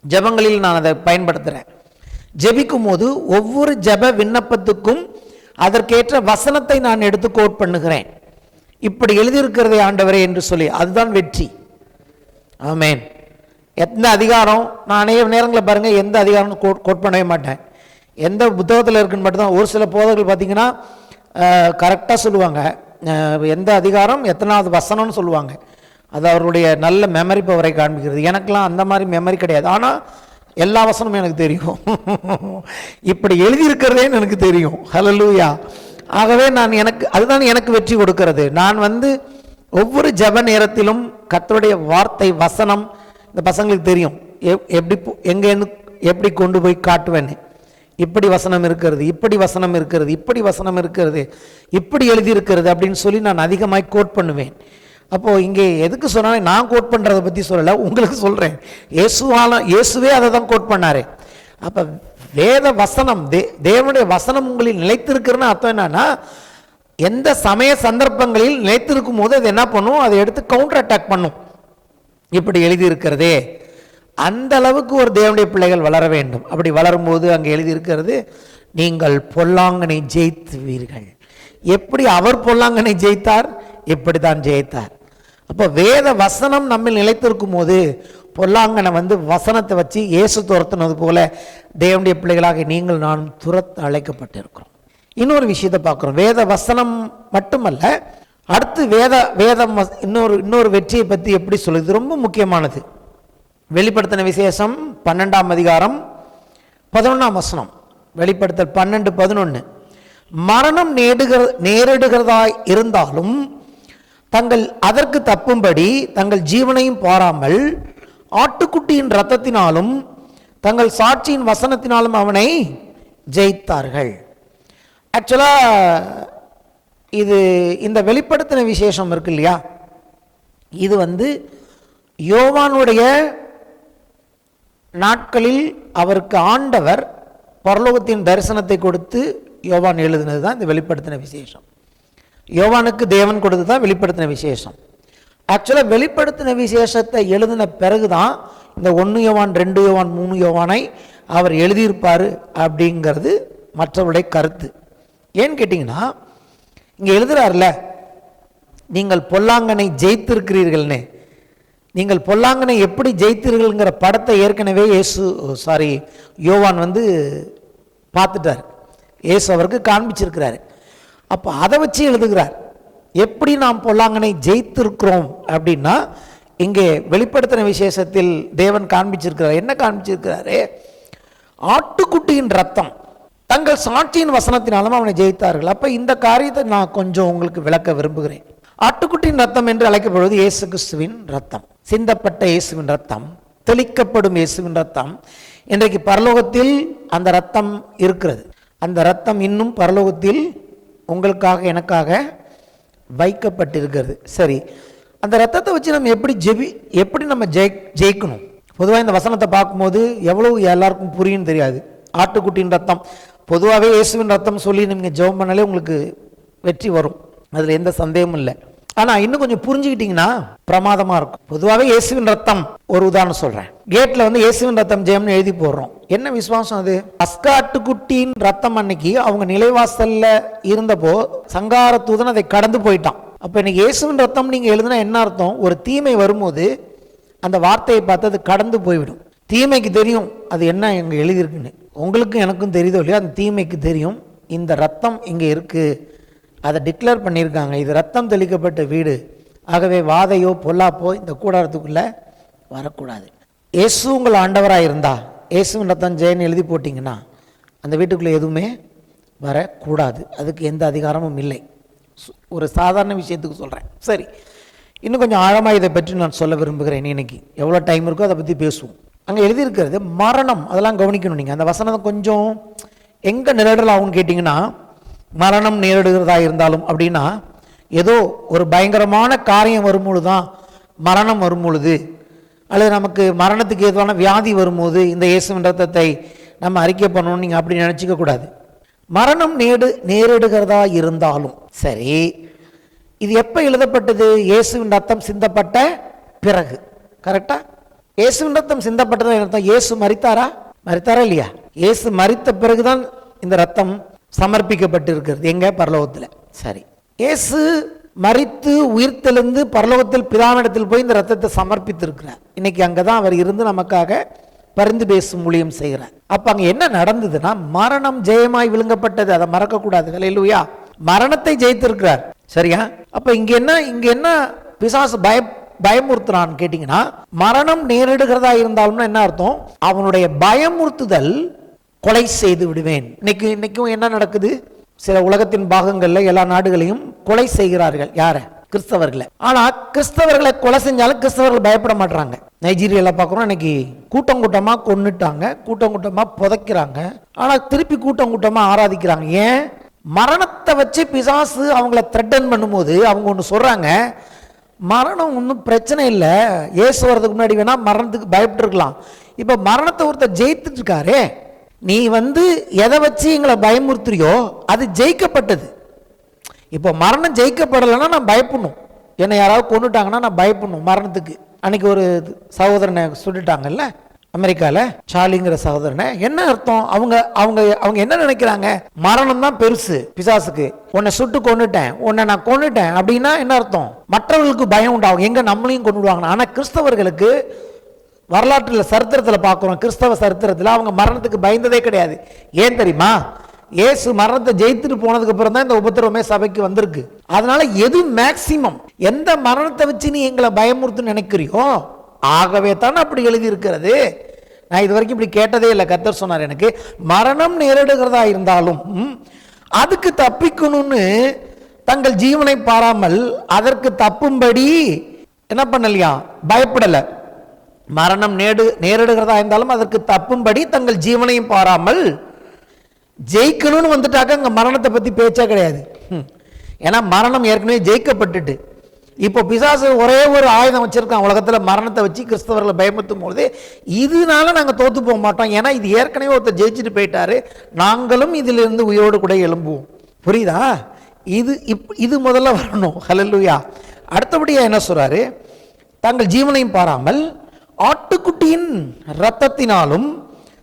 ஜபங்களில் நான் அதை பயன்படுத்துகிறேன். ஜெபிக்கும் போது ஒவ்வொரு ஜப விண்ணப்பத்துக்கும் அதற்கேற்ற வசனத்தை நான் எடுத்து கோட் பண்ணுகிறேன். இப்படி எழுதியிருக்கிறதே ஆண்டவரே என்று சொல்லி, அதுதான் வெற்றி. ஆமேன். எந்த அதிகாரம், நான் அநேக நேரங்களில் பாருங்கள் எந்த அதிகாரம் கோட் பண்ணவே மாட்டேன். எந்த புத்தகத்தில் இருக்குன்னு மட்டும்தான். ஒரு சில போதகர்கள் பார்த்தீங்கன்னா கரெக்டாக சொல்லுவாங்க, எந்த அதிகாரம் எத்தனாவது வசனம்னு சொல்லுவாங்க. அது அவருடைய நல்ல மெமரி பவரை காண்பிக்கிறது. எனக்கெல்லாம் அந்த மாதிரி மெமரி கிடையாது. ஆனால் எல்லா வசனமும் எனக்கு தெரியும். இப்படி எழுதியிருக்கிறதேன்னு எனக்கு தெரியும். ஹல்லேலூயா. ஆகவே அதுதான் எனக்கு வெற்றி கொடுக்கிறது. நான் ஒவ்வொரு ஜப நேரத்திலும் கர்த்தருடைய வார்த்தை வசனம் இந்த பசங்களுக்கு தெரியும் எப்படி எங்கே எப்படி கொண்டு போய் காட்டுவேன்னு. இப்படி வசனம் இருக்கிறது, இப்படி வசனம் இருக்கிறது, இப்படி வசனம் இருக்கிறது, இப்படி எழுதியிருக்கிறது அப்படின்னு சொல்லி நான் அதிகமாக கோட் பண்ணுவேன். அப்போது இங்கே எதுக்கு சொன்னாலும் நான் கோட் பண்ணுறதை பற்றி சொல்லலை, உங்களுக்கு சொல்கிறேன். இயேசுவே அதை தான் கோட் பண்ணார். அப்போ வேத வசனம், தேவனுடைய வசனம் உங்களில் நிலைத்திருக்கிறன்னு அர்த்தம் என்னன்னா, எந்த சமய சந்தர்ப்பங்களில் நிலைத்திருக்கும் போது அது என்ன பண்ணும், அதை எடுத்து கவுண்டர் அட்டாக் பண்ணும். இப்படி எழுதியிருக்கிறதே, அந்த அளவுக்கு ஒரு தேவனுடைய பிள்ளைகள் வளர வேண்டும். அப்படி வளரும்போது அங்கே எழுதியிருக்கிறது, நீங்கள் பொல்லாங்கனை ஜெயித்துவீர்கள். எப்படி அவர் பொல்லாங்கனை ஜெயித்தார், இப்படி தான் ஜெயித்தார். அப்போ வேத வசனம் நம்ம நிலைத்திருக்கும் போது பொல்லாங்கனை வசனத்தை வச்சு இயேசு துரத்துனது போல தேவனுடைய பிள்ளைகளாக நீங்கள் நானும் துரத்த அழைக்கப்பட்டிருக்கிறோம். இன்னொரு விஷயத்தை பார்க்குறோம். வேத வசனம் மட்டுமல்ல, அடுத்து வேதம் இன்னொரு வெற்றியை பற்றி எப்படி சொல்லுது, ரொம்ப முக்கியமானது. வெளிப்படுத்தின விசேஷம் 12ஆம் அதிகாரம் 11ஆம் வசனம். வெளிப்படுத்தல் 12:11. மரணம் நேரிடுகிறதாய் இருந்தாலும் தங்கள் அதற்கு தப்பும்படி தங்கள் ஜீவனையும் பாராமல் ஆட்டுக்குட்டியின் இரத்தத்தினாலும் தங்கள் சாட்சியின் வசனத்தினாலும் அவனை ஜெயித்தார்கள். ஆக்சுவலாக இது இந்த வெளிப்படுத்தின விசேஷம் இருக்கு இல்லையா, இது யோவானுடைய நாட்களில் அவருக்கு ஆண்டவர் பரலோகத்தின் தரிசனத்தை கொடுத்து யோவான் எழுதினது தான் இந்த வெளிப்படுத்தின விசேஷம். யோவானுக்கு தேவன் கொடுத்து தான் வெளிப்படுத்தின விசேஷம். ஆக்சுவலாக வெளிப்படுத்தின விசேஷத்தை எழுதின பிறகு தான் இந்த 1 யோவான் 2 யோவான் 3 யோவானை அவர் எழுதியிருப்பார் அப்படிங்கிறது மற்றவருடைய கருத்து. ஏன்னு கேட்டிங்கன்னா, இங்கே எழுதுகிறார்ல, நீங்கள் பொல்லாங்கனை ஜெயித்திருக்கிறீர்கள்னு. நீங்கள் பொல்லாங்கனை எப்படி ஜெயித்தீர்கள்ங்கிற படத்தை ஏற்கனவே யோவான் பார்த்துட்டார். இயேசு அவருக்கு காண்பிச்சிருக்கிறார். அப்போ அதை வச்சு எழுதுகிறார். எப்படி நாம் பொல்லாங்கனை ஜெயித்திருக்கிறோம் அப்படின்னா, இங்கே வெளிப்படுத்தின விசேஷத்தில் தேவன் காண்பிச்சிருக்கிறார். என்ன காண்பிச்சிருக்கிறாரு, ஆட்டுக்குட்டியின் ரத்தம் தங்கள் சாட்சியின் வசனத்தினாலும் அவனை ஜெயித்தார்கள். அப்போ இந்த காரியத்தை நான் கொஞ்சம் உங்களுக்கு விளக்க விரும்புகிறேன். ஆட்டுக்குட்டியின் ரத்தம் என்று அழைக்கப்படுவது இயேசு கிறிஸ்துவின் ரத்தம், சிந்தப்பட்ட இயேசுவின் ரத்தம், தெளிக்கப்படும் இயேசுவின் ரத்தம். இன்றைக்கு பரலோகத்தில் அந்த ரத்தம் இருக்கிறது. அந்த ரத்தம் இன்னும் பரலோகத்தில் உங்களுக்காக எனக்காக வைக்கப்பட்டிருக்கிறது. சரி, அந்த ரத்தத்தை வச்சு நம்ம எப்படி நம்ம ஜெயிக்கணும்? பொதுவாக இந்த வசனத்தை பார்க்கும்போது எவ்வளவு எல்லாருக்கும் புரியும் தெரியாது. ஆட்டுக்குட்டியின் ரத்தம், பொதுவாகவே இயேசுவின் ரத்தம் சொல்லி நீங்கள் ஜெபம் பண்ணாலே உங்களுக்கு வெற்றி வரும், அதில் எந்த சந்தேகமும் இல்லை. ஆனால் இன்னும் கொஞ்சம் புரிஞ்சுக்கிட்டீங்கன்னா பிரமாதமாக இருக்கும். பொதுவாகவே இயேசுவின் ரத்தம், ஒரு உதாரணம் சொல்கிறேன். கேட்டில் இயேசுவின் ரத்தம் ஜெயம்னு எழுதி போடுறோம். என்ன விசுவாசம் அது? பஸ்கா ஆட்டுக்குட்டியின் ரத்தம் அன்னைக்கு அவங்க நிலைவாசல்ல இருந்தப்போ சங்கார தூதன் அதை கடந்து போயிட்டான். அப்போ இன்னைக்கு இயேசுவின் ரத்தம் நீங்கள் எழுதுனா என்ன அர்த்தம்? ஒரு தீமை வரும்போது அந்த வார்த்தையை பார்த்து அது கடந்து போய்விடும். தீமைக்கு தெரியும் அது என்ன இங்கே எழுதியிருக்குன்னு. உங்களுக்கும் எனக்கும் தெரியுதோ இல்லையா, அந்த தீமைக்கு தெரியும் இந்த ரத்தம் இங்கே இருக்குது, அதை டிக்ளேர் பண்ணியிருக்காங்க, இது ரத்தம் தெளிக்கப்பட்ட வீடு, ஆகவே வாதையோ பொல்லாப்போ இந்த கூடாரத்துக்குள்ளே வரக்கூடாது. இயேசு உங்கள் ஆண்டவராக இருந்தால் இயேசுவின் ரத்தம் ஜெயன்னு எழுதி போட்டிங்கன்னா அந்த வீட்டுக்குள்ளே எதுவுமே வரக்கூடாது. அதுக்கு எந்த அதிகாரமும் இல்லை. ஒரு சாதாரண விஷயத்துக்கு சொல்கிறேன். சரி, இன்னும் கொஞ்சம் ஆழமாக இதை பற்றி நான் சொல்ல விரும்புகிறேன். இன்னைக்கு எவ்வளோ டைம் இருக்கோ அதை பற்றி பேசுவோம். அங்கே எழுதியிருக்கிறது மரணம், அதெல்லாம் கவனிக்கணும். நீங்கள் அந்த வசனம் கொஞ்சம் எங்கே நிரடல் ஆகும்னு கேட்டிங்கன்னா, மரணம் நேரிடுகிறதா இருந்தாலும் அப்படின்னா ஏதோ ஒரு பயங்கரமான காரியம் வரும்பொழுது தான் மரணம் வரும்பொழுது, அல்லது நமக்கு மரணத்துக்கு ஏதுவான வியாதி வரும்போது இந்த இயேசுவின் ரத்தத்தை நம்ம அறிக்கை பண்ணணும்னு நீங்கள் அப்படி நினச்சிக்க கூடாது. மரணம் நேரிடுகிறதா இருந்தாலும் சரி, இது எப்போ எழுதப்பட்டது? இயேசுவின் ரத்தம் சிந்தப்பட்ட பிறகு. கரெக்டா? இயேசுவின் ரத்தம் சிந்தப்பட்டதா அர்த்தம் இயேசு மரித்தாரா இல்லையா? இயேசு மரித்த பிறகுதான் இந்த ரத்தம் சமர்ப்பிக்கப்பட்டிருக்கிறது. எங்க? பரலோகத்தில். சரி, இயேசு மரித்து உயிர்த்தெழுந்து பரலோகத்தில் பிதாவினிடத்தில் போய் இந்த ரத்தத்தை சமர்ப்பித்திருக்கிறார். இன்னைக்கு அங்கதான் அவர் இருந்து நமக்காக பரிந்து பேசும் ஊழியம் செய்கிறார். அப்ப அங்க என்ன நடந்ததுன்னா, மரணம் ஜெயமாய் விழுங்கப்பட்டது. அதை மறக்க கூடாது. ஹல்லேலூயா. மரணத்தை ஜெயித்திருக்கிறார். சரியா? அப்ப இங்க என்ன பிசாசு பயமுறுத்துறான்னு கேட்டீங்கன்னா, மரணம் நேரிடுகிறதா இருந்தாலும் என்ன அர்த்தம்? அவனுடைய பயமுறுத்துதல், கொலை செய்து விடுவேன். இன்னைக்கும் என்ன நடக்குது? சில உலகத்தின் பாகங்கள்ல எல்லா நாடுகளையும் கொலை செய்கிறார்கள். யார? கிறிஸ்தவர்களை. ஆனா கிறிஸ்தவர்களை கொலை செஞ்சாலும் கிறிஸ்தவர்கள் பயப்பட மாட்டாங்க. நைஜீரியால பார்க்குறோம், இன்னைக்கு கூட்டம் கூட்டமா கொன்னுட்டாங்க, கூட்டம் கூட்டமா புதைக்கிறாங்க. ஆனா திருப்பி கூட்டம் கூட்டமா ஆராதிக்கிறாங்க. ஏன்? மரணத்தை வச்சு பிசாசு அவங்கள த்ரெட்டன் பண்ணும்போது அவங்க ஒன்று சொல்றாங்க, மரணம் ஒன்றும் பிரச்சனை இல்லை, இயேசு வர்றதுக்கு முன்னாடி வேணா மரணத்துக்கு பயப்பட்டு இருக்கலாம். இப்போ மரணத்தை ஒருத்தர் ஜெயித்துட்டு இருக்காரு, நீ எதை வச்சு எங்களை பயமுறுத்துறியோ அது ஜெயிக்கப்பட்டது. இப்போ மரணம் ஜெயிக்கப்படலைன்னா நான் பயப்படணும், என்னை யாராவது கொண்டுட்டாங்கன்னா நான் பயப்படணும் மரணத்துக்கு. அன்னைக்கு ஒரு சகோதரனை சுட்டுட்டாங்கல்ல அமெரிக்காவில், சார்லிங்கிற சகோதரனை. என்ன அர்த்தம்? அவங்க அவங்க அவங்க என்ன நினைக்கிறாங்க? மரணம் தான் பெருசு பிசாசுக்கு. உன்னை சுட்டு கொண்டுட்டேன், உன்னை நான் கொண்டுட்டேன் அப்படின்னா என்ன அர்த்தம்? மற்றவர்களுக்கு பயம் உண்டாகும், எங்க நம்மளையும் கொண்டுடுவாங்க. ஆனால் கிறிஸ்தவர்களுக்கு வரலாற்றில் சரித்திரத்தில் பார்க்குறோம், கிறிஸ்தவ சரித்திரத்தில் அவங்க மரணத்துக்கு பயந்ததே கிடையாது. ஏன் தெரியுமா? இயேசு மரணத்தை ஜெயித்துட்டு போனதுக்கு அப்புறம் தான் இந்த உபத்திரவமே சபைக்கு வந்திருக்கு. அதனால எது மேக்சிமம், எந்த மரணத்தை வச்சு நீ எங்களை பயமுறுத்து நினைக்கிறியோ ஆகவே தான் அப்படி எழுதி இருக்கிறது. நான் இது வரைக்கும் இப்படி கேட்டதே இல்லை. கர்த்தர் சொன்னார் எனக்கு, மரணம் நேரிடுகிறதா இருந்தாலும் அதுக்கு தப்பிக்கணும்னு தங்கள் ஜீவனை பாராமல் அதற்கு தப்பும்படி என்ன பண்ணலையா? பயப்படலை. மரணம் நேரிடுகிறதா இருந்தாலும் அதற்கு தப்பும்படி தங்கள் ஜீவனையும் பாராமல் ஜெயிக்கணும்னு வந்துட்டாக்க அங்கே மரணத்தை பற்றி பேச்சா கிடையாது. ஏன்னா மரணம் ஏற்கனவே ஜெயிக்கப்பட்டுட்டு, இப்போ பிசாசு ஒரே ஒரு ஆயுதம் வச்சிருக்கான் உலகத்தில், மரணத்தை வச்சு கிறிஸ்தவர்களை பயமுறுத்தும் பொழுது இதனால நாங்கள் தோத்து போக மாட்டோம், ஏன்னா இது ஏற்கனவே ஒருத்தர் ஜெயிச்சுட்டு போயிட்டாரு, நாங்களும் இதிலிருந்து உயிரோடு கூட எழும்புவோம். புரியுதா? இது முதல்ல வரணும். ஹல்லேலூயா. அடுத்தபடியாக என்ன சொல்றாரு? தங்கள் ஜீவனையும் பாராமல் ஆட்டுக்குட்டியின் இரத்தத்தினாலும்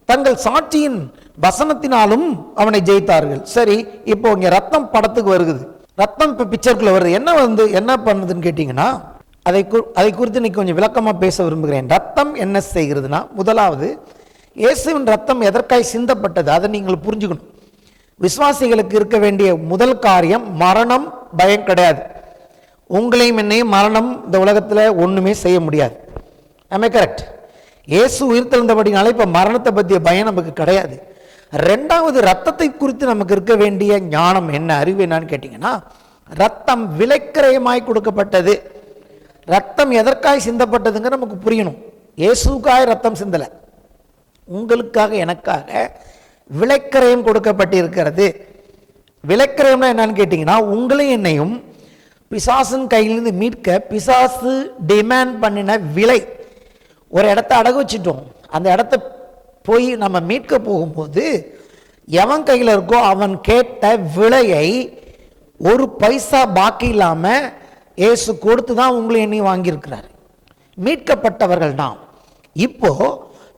தங்கள் சாட்சியின் வசனத்தினாலும் அவனை ஜெயித்தார்கள். சரி, இப்போ இங்க ரத்தம் படத்துக்கு வருகிறது, ரத்தம் இப்போ பிக்சருக்குள்ள வருது. என்ன பண்ணுதுன்னு கேட்டீங்கன்னா, அதை குறித்து இன்னைக்கு கொஞ்சம் விளக்கமா பேச விரும்புகிறேன். ரத்தம் என்ன செய்கிறதுனா, முதலாவது இயேசுவின் ரத்தம் எதற்காய் சிந்தப்பட்டது அதை நீங்கள் புரிஞ்சுக்கணும். விசுவாசிகளுக்கு இருக்க வேண்டிய முதல் காரியம், மரணம் பயம் கிடையாது. உங்களையும் என்னையும் மரணம் இந்த உலகத்தில் ஒண்ணுமே செய்ய முடியாது. ஆமே கரெக்ட்? இயேசு உயிர்த்தெழுந்தபடினால இப்ப மரணத்தை பற்றிய பயம் நமக்கு கிடையாது. ரெண்டாவது, ரத்தத்தை குறித்து நமக்கு இருக்க வேண்டிய ஞானம் என்ன, அறிவு என்னன்னு கேட்டீங்கன்னா, ரத்தம் விலைக்கிரயமாய் கொடுக்கப்பட்டது. ரத்தம் எதற்காய் சிந்தப்பட்டதுங்க நமக்கு புரியணும். இயேசுக்காக ரத்தம் சிந்தலை, உங்களுக்காக எனக்காக விலைக்கிரயம் கொடுக்கப்பட்டிருக்கிறது. விலைக்கிரயம்னா என்னன்னு கேட்டீங்கன்னா, உங்களையும் என்னையும் பிசாசின் கையிலிருந்து மீட்க பிசாசு டிமாண்ட் பண்ணின விலை. ஒரு இடத்த அடகு வச்சுட்டோம், அந்த இடத்த போய் நம்ம மீட்க போகும்போது எவன் கையில் இருக்கோ அவன் கேட்ட விலையை ஒரு பைசா பாக்கி இல்லாமல் இயேசு கொடுத்து தான் உங்களை எண்ணி வாங்கியிருக்கிறார். மீட்கப்பட்டவர்கள் தான். இப்போ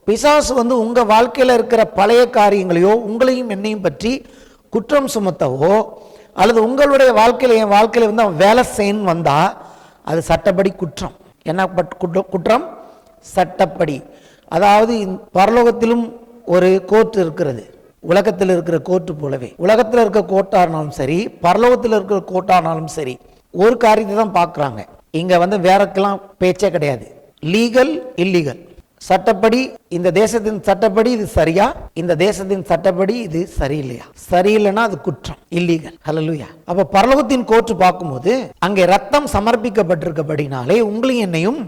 பிசாசு உங்க வாழ்க்கையில் இருக்கிற பழைய காரியங்களையோ உங்களையும் என்னையும் பற்றி குற்றம் சுமத்தவோ அல்லது உங்களுடைய வாழ்க்கையில் என் வாழ்க்கையில் அவன் வேலை செய்யணும் வந்தா அது சட்டப்படி குற்றம். என்ன குற்றம்? சட்டப்படி. அதாவது பரலோகத்திலும் ஒரு கோர்ட் இருக்கிறது, உலகத்தில் இருக்கிற கோர்ட்டு போலவே. உலகத்தில் இருக்கிற கோர்ட்டானாலும் சரி, பரலோகத்தில் இருக்கிற கோர்ட்டானாலும் சரி, ஒரு காரியத்தை தான் பார்க்குறாங்க. இங்கே வேறக்கெல்லாம் பேச்சே கிடையாது. Legal, illegal. சட்டப்படி, இந்த தேசத்தின் சட்டப்படி இது சரியா, இந்த தேசத்தின் சட்டப்படி இது சரியில்லையா, சரியில்லைன்னா அது குற்றம், இல்லீகல். ஹல்லேலூயா. அப்ப பரலோகத்தின் கோர்ட்டு பார்க்கும்போது அங்கே ரத்தம் சமர்ப்பிக்கப்பட்டிருக்கபடினாலே உங்களையும் என்னையும்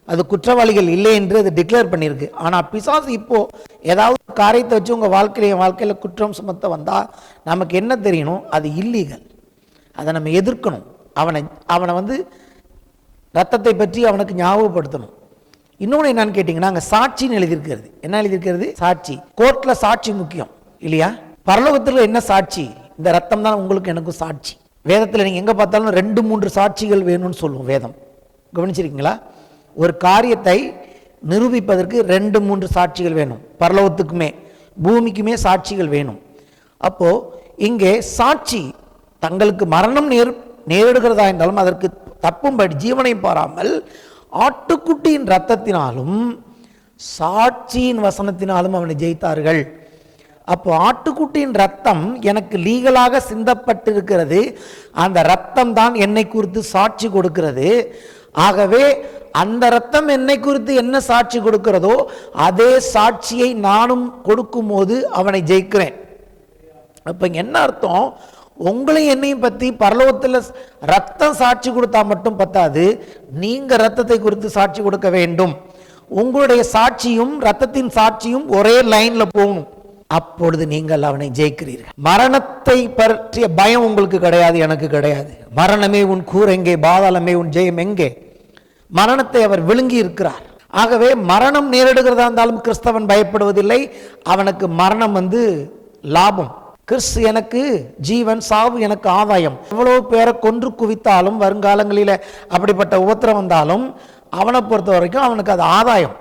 அது குற்றவாளிகள் இல்லை என்று அது டிக்ளேர் பண்ணியிருக்கு. ஆனால் பிசாசு இப்போ ஏதாவது காரியத்தை வச்சு உங்கள் வாழ்க்கையில் குற்றம் சுமத்த வந்தால் நமக்கு என்ன தெரியணும்? அது இல்லீகல். அதை நம்ம எதிர்க்கணும். அவனை ரத்தத்தை பற்றி அவனுக்கு ஞாபகப்படுத்தணும். இன்னொன்று என்னன்னு கேட்டிங்கன்னா, அங்கே சாட்சின்னு எழுதியிருக்கிறது. என்ன எழுதியிருக்கிறது? சாட்சி. கோர்ட்டில் சாட்சி முக்கியம் இல்லையா? பரலோகத்தில் என்ன சாட்சி? இந்த ரத்தம் தான் உங்களுக்கு எனக்கும் சாட்சி. வேதத்தில் நீங்கள் எங்கே பார்த்தாலும் 2-3 சாட்சிகள் வேணும்னு சொல்லுவோம் வேதம். கவனிச்சிருக்கீங்களா? ஒரு காரியத்தை நிரூபிப்பதற்கு 2-3 சாட்சிகள் வேணும். பரலோகத்துக்குமே பூமிக்குமே சாட்சிகள் வேணும். அப்போ இங்கே சாட்சி, தங்களுக்கு மரணம் நேரிடுகிறதா இருந்தாலும் அதற்கு தப்பும்படி ஜீவனை பாராமல் ஆட்டுக்குட்டியின் இரத்தத்தினாலும் சாட்சியின் வசனத்தினாலும் அவனை ஜெயித்தார்கள். அப்போ ஆட்டுக்குட்டியின் ரத்தம் எனக்கு லீகலாக சிந்தப்பட்டிருக்கிறது. அந்த ரத்தம் தான் என்னை குறித்து சாட்சி கொடுக்கிறது. ஆகவே அந்த ரத்தம் என்னை குறித்து என்ன சாட்சி கொடுக்கிறதோ அதே சாட்சியை நானும் கொடுக்கும் போது அவனை ஜெயிக்கிறேன். அப்ப என்ன அர்த்தம்? உங்களையும் என்னையும் பற்றி பரலோகத்தில் ரத்தம் சாட்சி கொடுத்தா மட்டும் பத்தாது, நீங்க ரத்தத்தை குறித்து சாட்சி கொடுக்க வேண்டும். உங்களுடைய சாட்சியும் ரத்தத்தின் சாட்சியும் ஒரே லைன்ல போகணும். அப்பொழுது நீங்கள் அவனை ஜெயிக்கிறீர்கள். மரணத்தை பற்றிய பயம் உங்களுக்கு கிடையாது, எனக்கு கிடையாது. மரணமே உன் கூர் எங்கே, பாதாளமே உன் ஜெயம் எங்கே? மரணத்தை அவர் விழுங்கி இருக்கிறார். ஆகவே மரணம் நேரிடுகிறதா இருந்தாலும் கிறிஸ்தவன் பயப்படுவதில்லை. அவனுக்கு மரணம் லாபம். கிறிஸ்து எனக்கு ஜீவன், சாவு எனக்கு ஆதாயம். எவ்வளவு பேரை கொன்று குவித்தாலும் வருங்காலங்களில் அப்படிப்பட்ட உபத்திரம் வந்தாலும் அவனை பொறுத்த வரைக்கும் அவனுக்கு அது ஆதாயம்.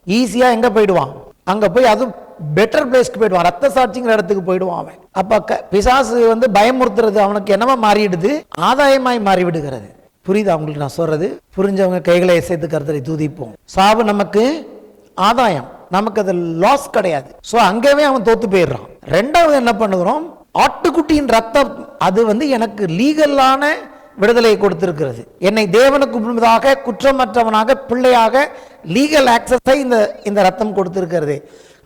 ஈஸியா எங்க போயிடுவான்? அங்க போய் அது பெட்டர் பிளேஸ்க்கு போயிடுவான், ரத்த சாட்சிங்கிற இடத்துக்கு போயிடுவான் அவன். அப்ப பிசாசு பயமுறுத்துறது அவனுக்கு என்னவா மாறிடுது? ஆதாயமாய் மாறி விடுகிறது. புரியுதா உங்களுக்கு நான் சொல்றது? புரிஞ்சவங்க கைகளை இசைத்து கர்த்தரை துதிப்போம். சாவு நமக்கு ஆதாயம், நமக்கு அது லாஸ் கிடையாது. சோ அங்கேயே அவன் தோத்து போயிடுறான். ரெண்டாவது என்ன பண்ணுகிறோம்? ஆட்டுக்குட்டியின் ரத்தம் அது எனக்கு லீகலான விடுதலை கொடுத்திருக்கிறது. என்னை தேவனுக்கு முன்பதாக குற்றமற்றவனாக பிள்ளையாக லீகல் ஆக்சஸை இந்த ரத்தம் கொடுத்திருக்கிறது.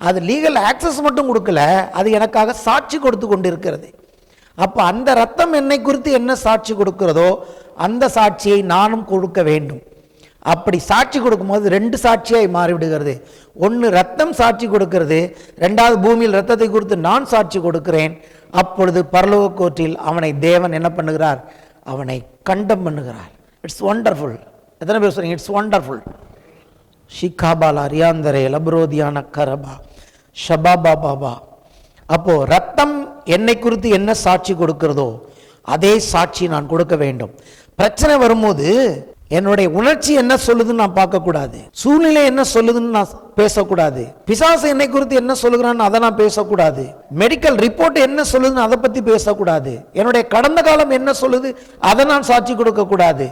அது லீகல் ஆக்சஸ் மட்டும் கொடுக்கல, அது எனக்காக சாட்சி கொடுத்து கொண்டிருக்கிறது. அப்ப அந்த ரத்தம் என்னை குறித்து என்ன சாட்சி கொடுக்கிறதோ அந்த சாட்சியை நானும் கொடுக்க வேண்டும். அப்படி சாட்சி கொடுக்கும்போது ரெண்டு சாட்சியாய் மாறிவிடுகிறது. ஒன்று ரத்தம் சாட்சி கொடுக்கிறது, ரெண்டாவது பூமியில் ரத்தத்தை குறித்து நான் சாட்சி கொடுக்கிறேன். அப்பொழுது பரலோக கோர்ட்டில் அவனை தேவன் என்ன பண்ணுகிறார்? அவனை கண்டம் பண்ணுகிறார். It's wonderful. எத்தனை பேர் சொல்றீங்க இட்ஸ் ஒண்டர்ஃபுல்? ஷிகாபாலா ரியாந்தரே லப்ரோதியான கரபா ஷபாபா பாபா. அப்போ ரத்தம் என்னை குறித்து என்ன சாட்சி கொடுக்கிறதோ அதே சாட்சி நான் கொடுக்க வேண்டும். பிரச்சனை வரும்போது என்னுடைய உணர்ச்சி என்ன சொல்லுதுன்னு நான் பார்க்கக்கூடாது, சூழ்நிலை என்ன சொல்லுதுன்னு நான் பேசக்கூடாது, பிசாசு என்னை குறித்து என்ன சொல்லுகிறான்னு அதை நான் பேசக்கூடாது, மெடிக்கல் ரிப்போர்ட் என்ன சொல்லுதுன்னு அதை பத்தி பேசக்கூடாது, என்னுடைய கடந்த காலம் என்ன சொல்லுது அதை நான் சாட்சி கொடுக்க கூடாது.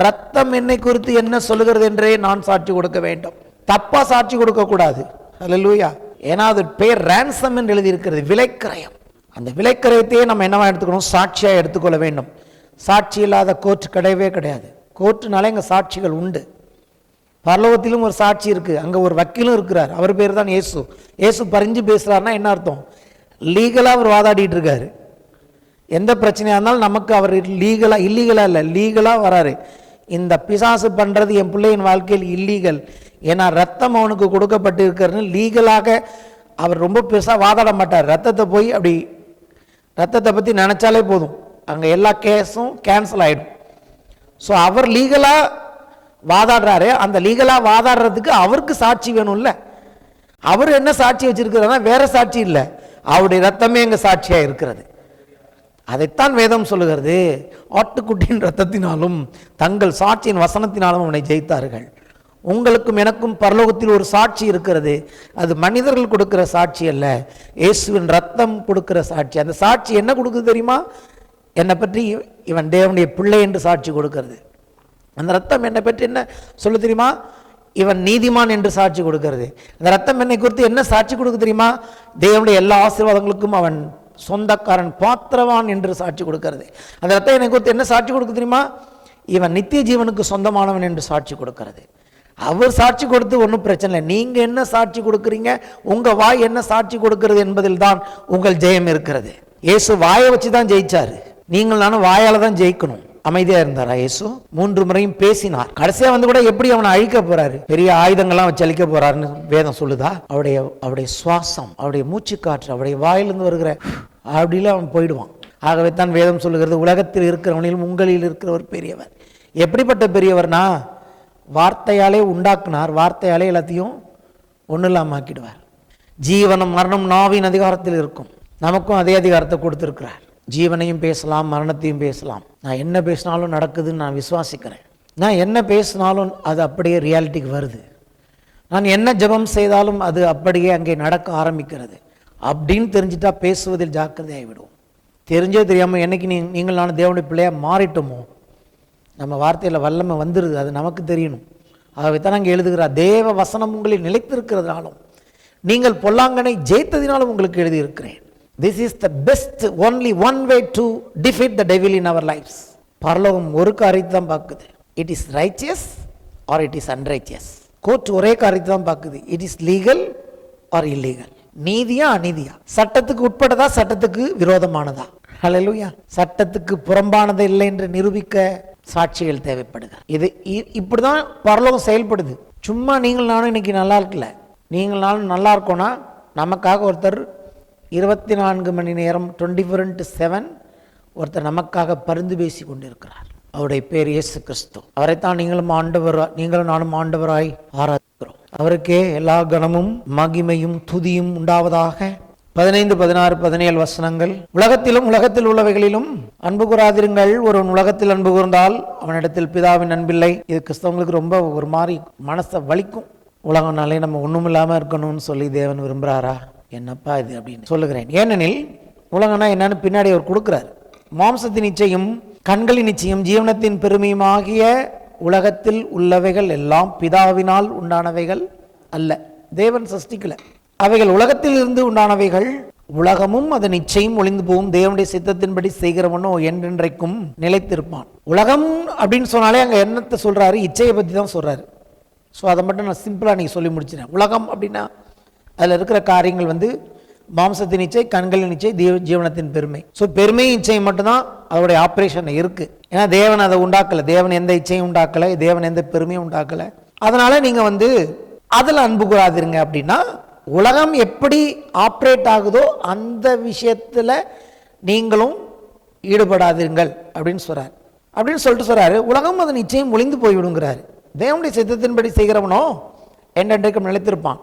ரத்தம் என்னை குறித்து என்ன சொல்லுகிறது என்றே நான் சாட்சி கொடுக்க வேண்டும். தப்பா சாட்சி கொடுக்க கூடாது. அல்லேலூயா. ஏன்னா அது பேர் ரான்சம் என்று எழுதி இருக்கிறது, விலைக்கிரயம். அந்த விலைக்கிரயத்தையே நம்ம என்னவா எடுத்துக்கணும்? சாட்சியா எடுத்துக்கொள்ள வேண்டும். சாட்சி இல்லாத கோர்ட் கிடையவே கிடையாது. கோர்ட்டுனால இங்கே சாட்சிகள் உண்டு. பரலோகத்திலும் ஒரு சாட்சி இருக்கு, அங்கே ஒரு வக்கீலும் இருக்கிறார், அவர் பேர் தான் இயேசு. இயேசு பறிஞ்சு பேசுறாருன்னா என்ன அர்த்தம்? லீகலாக அவர் வாதாடிட்டு இருக்காரு. எந்த பிரச்சனையாக இருந்தாலும் நமக்கு அவர் இல்லீகலாக இல்லை, லீகலாக வராரு. இந்த பிசாசு பண்ணுறது என் பிள்ளையின் வாழ்க்கையில் இல்லீகல், ஏன்னா ரத்தம் அவனுக்கு கொடுக்கப்பட்டு இருக்கிறன்னு லீகலாக அவர் ரொம்ப பெருசாக வாதாட மாட்டார். ரத்தத்தை போய் அப்படி ரத்தத்தை பற்றி நினச்சாலே போதும், அங்கே எல்லா கேஸும் கேன்சல் ஆகிடும். ஸோ அவர் லீகலாக வாதாடுறாரு. அந்த லீகலாக வாதாடுறதுக்கு அவருக்கு சாட்சி வேணும்ல. அவர் என்ன சாட்சி வச்சிருக்கிறாருன்னா வேற சாட்சி இல்லை, அவருடைய ரத்தமே எங்க சாட்சியாக இருக்கிறது. அதைத்தான் வேதம் சொல்லுகிறது, ஆட்டுக்குட்டியின் ரத்தத்தினாலும் தங்கள் சாட்சியின் வசனத்தினாலும் அவனை ஜெயித்தார்கள். உங்களுக்கும் எனக்கும் பரலோகத்தில் ஒரு சாட்சி இருக்கிறது. அது மனிதர்கள் கொடுக்கிற சாட்சி அல்ல, இயேசுவின் ரத்தம் கொடுக்கிற சாட்சி. அந்த சாட்சி என்ன கொடுக்குது தெரியுமா? என்னை பற்றி இவன் தேவனுடைய பிள்ளை என்று சாட்சி கொடுக்கிறது. அந்த ரத்தம் என்னை பற்றி என்ன சொல்ல தெரியுமா? இவன் நீதிமான் என்று சாட்சி கொடுக்கிறது. அந்த ரத்தம் என்னை குறித்து என்ன சாட்சி கொடுக்க தெரியுமா? தேவனுடைய எல்லா ஆசீர்வாதங்களுக்கும் அவன் சொந்தக்காரன், பாத்திரவான் என்று சாட்சி கொடுக்கிறது. அந்த ரத்தம் என்னை குறித்து என்ன சாட்சி கொடுக்க தெரியுமா? இவன் நித்திய ஜீவனுக்கு சொந்தமானவன் என்று சாட்சி கொடுக்கிறது. அவர் சாட்சி கொடுத்து ஒன்றும் பிரச்சனை இல்லை. நீங்க என்ன சாட்சி கொடுக்குறீங்க, உங்க வாய் என்ன சாட்சி கொடுக்கிறது என்பதில் தான் உங்கள் ஜெயம் இருக்கிறது. இயேசு வாயை வச்சு தான் ஜெயிச்சாரு, நீங்கள் நானும் வாயால தான் ஜெயிக்கணும். அமைதியா இருந்தாரா இயேசு? 3 முறையும் பேசினார். கடைசியா கூட எப்படி அவனை அழிக்க போறாரு, பெரிய ஆயுதங்கள்லாம் வச்சு அழிக்க போறாருன்னு வேதம் சொல்லுதா? அவருடைய சுவாசம், அவருடைய மூச்சு காற்று, அவருடைய வாயிலிருந்து வருகிற அப்படில அவன் போயிடுவான். ஆகவே தான் வேதம் சொல்லுகிறது, உலகத்தில் இருக்கிறவனிலும் உங்களில் இருக்கிறவர் பெரியவர். எப்படிப்பட்ட பெரியவர்னா, வார்த்தையாலே உண்டாக்குனார், வார்த்தையாலே எல்லாத்தையும் ஒன்றும் இல்லாம ஆக்கிடுவார். ஜீவனம் மரணம் நாவின் அதிகாரத்தில் இருக்கும். நமக்கும் அதே அதிகாரத்தை கொடுத்திருக்கிறார். ஜீவனையும் பேசலாம், மரணத்தையும் பேசலாம். நான் என்ன பேசினாலும் நடக்குதுன்னு நான் விசுவாசிக்கிறேன். நான் என்ன பேசினாலும் அது அப்படியே ரியாலிட்டிக்கு வருது. நான் என்ன ஜெபம் செய்தாலும் அது அப்படியே அங்கே நடக்க ஆரம்பிக்கிறது. அப்படின்னு தெரிஞ்சுட்டா பேசுவதில் ஜாக்கிரதையாகிவிடும். தெரிஞ்சோ தெரியாமல் என்னைக்கு நீங்கள் நான் தேவனுடைய பிள்ளையாக மாறிட்டோமோ நம்ம வார்த்தையில் வல்லமை வந்துடுது, அது நமக்கு தெரியணும். ஆகவே தான் அங்கே எழுதுகிறார், தேவ வசனம் உங்களில் நிலைத்திருக்கிறதுனாலும் நீங்கள் பொல்லாங்கனை ஜெயித்ததினாலும் உங்களுக்கு எழுதியிருக்கிறேன். This is the best, only one way to defeat the devil in our lives. பரலோகம் ஒரு காரியத்தை தான் பார்க்குது, it is righteous or it is unrighteous. Court ஒரே காரியத்தை தான் பார்க்குது, it is legal or illegal. நீதியா அநீதியா, சட்டத்துக்கு உட்பட்டதா சட்டத்துக்கு விரோதமானதா. ஹல்லேலூயா. சட்டத்துக்கு புறம்பானது இல்லை என்று நிரூபிக்க சாட்சிகள் தேவைப்படுகிறது. இது இப்படிதான் பரலோகம் செயல்படுது. சும்மா நீங்கள் நானும் இன்னைக்கு நல்லா இருக்கல, நீங்கள் நானும் நல்லா இருக்கோன்னா நமக்காக ஒருத்தர் 24 மணி நேரம் 24/7 ஒருத்தர் நமக்காக பரிந்து பேசி கொண்டிருக்கிறார். அவருடைய பேர் இயேசு கிறிஸ்து. அவரைத்தான் நீங்களும் நானும் ஆண்டவராய் ஆராதிக்கிறோம். அவருக்கே எல்லா கனமும் மகிமையும் துதியும் உண்டாவதாக. 15, 16, 17 வசனங்கள். உலகத்திலும் உலகத்தில் உள்ளவைகளிலும் அன்பு கூறாதிருங்கள். ஒருவன் உலகத்தில் அன்பு கூர்ந்தால் அவனிடத்தில் பிதாவின் அன்பில்லை. இது கிறிஸ்தவங்களுக்கு ரொம்ப ஒரு மாதிரி மனசை வலிக்கும். உலகம்னாலே நம்ம ஒன்றும் இல்லாமல் இருக்கணும்னு சொல்லி தேவன் விரும்புகிறாரா? என்னப்பா இது அப்படின்னு சொல்லுகிறேன். ஏனெனில் உலகம்னா என்னன்னு பின்னாடி அவர் கொடுக்குறாரு. மாம்சத்தின் நிச்சயம், கண்களின் நிச்சயம், ஜீவனத்தின் பெருமையுமாகிய உலகத்தில் உள்ளவைகள் எல்லாம் பிதாவினால் உண்டானவைகள் அல்ல, தேவன் சஷ்டிக்கல. அவைகள் உலகத்தில் இருந்து உண்டானவைகள். உலகமும் அதன் நிச்சயம் ஒளிந்து போகும். தேவனுடைய சித்தத்தின்படி செய்கிறவனோ என்றென்றைக்கும் நிலைத்திருப்பான். உலகம் அப்படின்னு சொன்னாலே அங்கே என்னத்தை சொல்றாரு? இச்சையை பற்றி தான் சொல்றாரு. ஸோ அதை மட்டும் நான் சிம்பிளாக நீங்கள் சொல்லி முடிச்சிடறேன். உலகம் அப்படின்னா அதில் இருக்கிற காரியங்கள் மாம்சத்தின் இச்சை, கண்களின் இச்சை, ஜீவனத்தின் பெருமை. ஸோ பெருமை இச்சை மட்டும்தான் அதோடைய ஆப்ரேஷன் இருக்கு. ஏன்னா தேவன் அதை உண்டாக்கலை, தேவன் எந்த இச்சையும் உண்டாக்கலை, தேவன் எந்த பெருமையும் உண்டாக்கலை. அதனால நீங்க அதில் அன்பு கூறாதிருங்க. அப்படின்னா உலகம் எப்படி ஆப்ரேட் ஆகுதோ அந்த விஷயத்துல நீங்களும் ஈடுபடாதீர்கள் அப்படின்னு சொல்றாரு. அப்படின்னு சொல்லிட்டு சொல்றாரு, உலகம் அதன் நிச்சயம் ஒளிந்து போய்விடுங்கிறாரு. தேவனுடைய சித்தத்தின்படி செய்கிறவனோ என்றென்றைக்கும் நிலைத்திருப்பான்.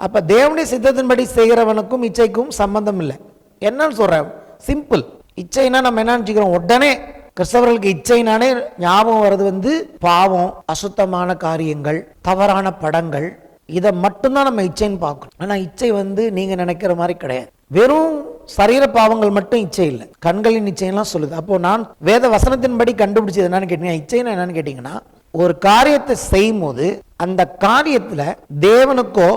அப்ப தேவனுடைய சித்தத்தின்படி செய்கிறவனுக்கும் இச்சைக்கும் சம்பந்தம் இல்லை. என்னன்னு சொல்றேன்? சிம்பிள். இச்சைனா நம்ம என்ன நினைச்சுக்கிறோம்? உடனே கிறிஸ்தவர்களுக்கு இச்சைனானே ஞாபகம் வர்றது பாவம், அசுத்தமான காரியங்கள், தவறான படங்கள், இதை மட்டும்தான் நம்ம இச்சைன்னு பார்க்கணும். ஆனா இச்சை நீங்க நினைக்கிற மாதிரி கிடையாது. வெறும் சரீர பாவங்கள் மட்டும் இச்சை இல்லை, கண்களின் இச்சையெல்லாம் சொல்லுது. அப்போ நான் வேத வசனத்தின்படி கண்டுபிடிச்சது என்னன்னு கேட்டீங்கன்னா, இச்சைன்னா என்னன்னு கேட்டீங்கன்னா, ஒரு காரியத்தை செய்யும் போது அந்த காரியத்துல தேவனுக்கோ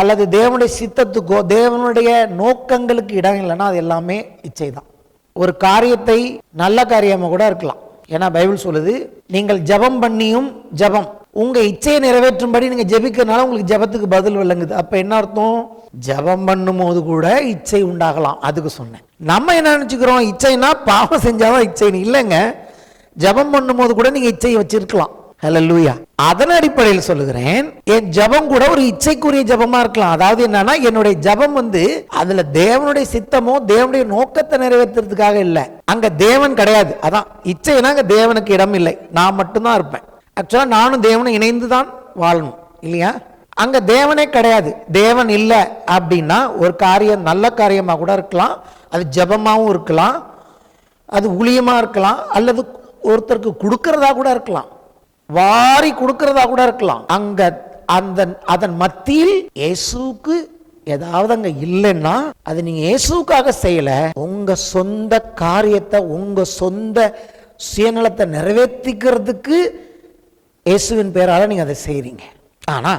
அல்லது தேவனுடைய சித்தத்துக்கோ தேவனுடைய நோக்கங்களுக்கு இடம் இல்லைன்னா அது எல்லாமே இச்சை தான். ஒரு காரியத்தை நல்ல காரியமாக கூட இருக்கலாம். ஏன்னா பைபிள் சொல்லுது, நீங்கள் ஜெபம் பண்ணியும் ஜெபம் உங்க இச்சையை நிறைவேற்றும்படி நீங்க ஜெபிக்கிறதுனால உங்களுக்கு ஜெபத்துக்கு பதில் விளங்குது. அப்ப என்ன அர்த்தம்? ஜெபம் பண்ணும் போது கூட இச்சை உண்டாகலாம். அதுக்கு சொன்னேன். நம்ம என்ன நினைச்சுக்கிறோம்? இச்சைனா பாவம் செஞ்சாதான் இச்சைன்னு. இல்லைங்க, ஜெபம் பண்ணும் போது கூட நீங்க இச்சையை வச்சிருக்கலாம். ஹல்லேலூயா. அதன் அடிப்படையில் சொல்லுகிறேன், என் ஜெபம் கூட ஒரு இச்சைக்குரிய ஜெபமா இருக்கலாம். அதாவது என்னன்னா, என்னுடைய ஜெபம் அதுல தேவனுடைய சித்தமோ தேவனுடைய நோக்கத்தை நிறைவேற்றுறதுக்காக இல்லை. அங்க தேவன் கிடையாது. அதான் இச்சைனா அங்க தேவனுக்கு இடம் இல்லை, நான் மட்டும்தான் இருப்பேன். ஆக்சுவலா நானும் தேவனும் இணைந்து தான் வாழணும் இல்லையா? அங்க தேவனே கிடையாது. தேவன் இல்லை அப்படின்னா ஒரு காரியம் நல்ல காரியமா கூட இருக்கலாம், அது ஜெபமாவும் இருக்கலாம், அது ஊழியமா இருக்கலாம், அல்லது ஒருத்தருக்கு கொடுக்கறதா கூட இருக்கலாம், வாரி கொடுக்கறதா கூட இருக்கலாம். அங்க அதன் மத்தியில் இயேசுவுக்கு ஏதாவது அங்க இல்லைன்னா அது நீங்க இயேசுக்காக செய்யல, உங்க சொந்த காரியத்தை உங்க சொந்த சுயநலத்தை நிறைவேற்றிக்கிறதுக்கு இயேசுவின் பேரால நீங்க அதை செய்றீங்க. ஆனா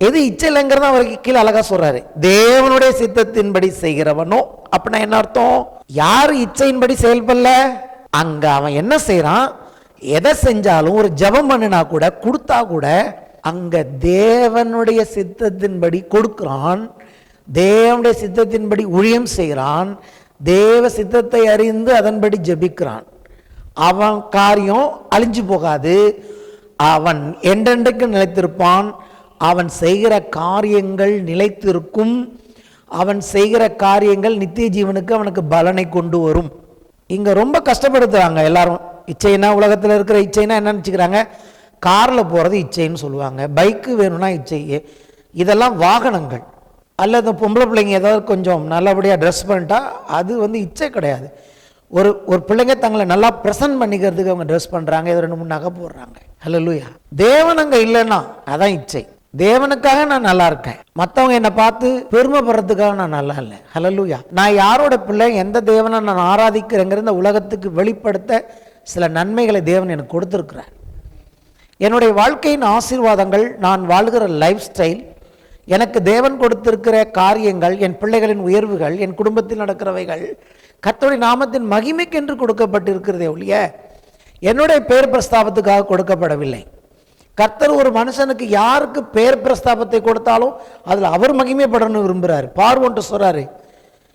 எது இச்சைங்கிறத அவருக்கு கீழே அழகா சொல்றாரு, தேவனுடைய சித்தத்தின்படி செய்கிறவனோ. அப்படின்னா என்ன அர்த்தம்? யாரு இச்சையின்படி செயல்படல, அங்க அவன் என்ன செய்யறான்? எதை செஞ்சாலும், ஒரு ஜெபம் பண்ணினா கூட, கொடுத்தா கூட, அங்க தேவனுடைய சித்தத்தின்படி கொடுக்கிறான், தேவனுடைய சித்தத்தின்படி ஊழியம் செய்கிறான், தேவ சித்தத்தை அறிந்து அதன்படி ஜெபிக்கிறான். அவன் காரியம் அழிஞ்சு போகாது, அவன் என்றென்றைக்கு நிலைத்திருப்பான். அவன் செய்கிற காரியங்கள் நிலைத்திருக்கும். அவன் செய்கிற காரியங்கள் நித்திய ஜீவனுக்கு அவனுக்கு பலனை கொண்டு வரும். இங்க ரொம்ப கஷ்டப்படுத்துறாங்க எல்லாரும். இச்சைனா, உலகத்தில் இருக்கிற இச்சைனா என்ன நினச்சிக்கிறாங்க? காரில் போகிறது இச்சைன்னு சொல்லுவாங்க, பைக்கு வேணும்னா இச்சை. இதெல்லாம் வாகனங்கள். அல்லது பொம்பளை பிள்ளைங்க ஏதாவது கொஞ்சம் நல்லபடியாக ட்ரெஸ் பண்ணிட்டா அது இச்சை கிடையாது. ஒரு பிள்ளைங்க தங்களை நல்லா ப்ரெசன்ட் பண்ணிக்கிறதுக்கு அவங்க ட்ரெஸ் பண்ணுறாங்க, ஏதோ 2 3 நகை போடுறாங்க. ஹல்லேலூயா. தேவன் அங்கே இல்லைன்னா அதான் இச்சை. தேவனுக்காக நான் நல்லா இருக்கேன், மற்றவங்க என்னை பார்த்து பெருமைப்படுறதுக்காக நான் நல்லா இல்லை. ஹல்லேலூயா. நான் யாரோட பிள்ளை, எந்த தேவனை நான் ஆராதிக்கிறேங்கிற இந்த உலகத்துக்கு வெளிப்படுத்த சில நன்மைகளை தேவன் எனக்கு கொடுத்துருக்கிறார். என்னுடைய வாழ்க்கையின் ஆசீர்வாதங்கள், நான் வாழ்கிற லைஃப் ஸ்டைல், எனக்கு தேவன் கொடுத்திருக்கிற காரியங்கள், என் பிள்ளைகளின் உயர்வுகள், என் குடும்பத்தில் நடக்கிறவைகள் கர்த்தருடைய நாமத்தின் மகிமைக்கு என்று கொடுக்கப்பட்டிருக்கிறதே ஒழிய என்னுடைய பேர் பிரஸ்தாபத்துக்காக கொடுக்கப்படவில்லை. கர்த்தர் ஒரு மனுஷனுக்கு யாருக்கு பேர் பிரஸ்தாபத்தை கொடுத்தாலும் அதில் அவர் மகிமைப்படணும்னு விரும்புகிறார். பார்வோன்ட்டு சொல்றாரு,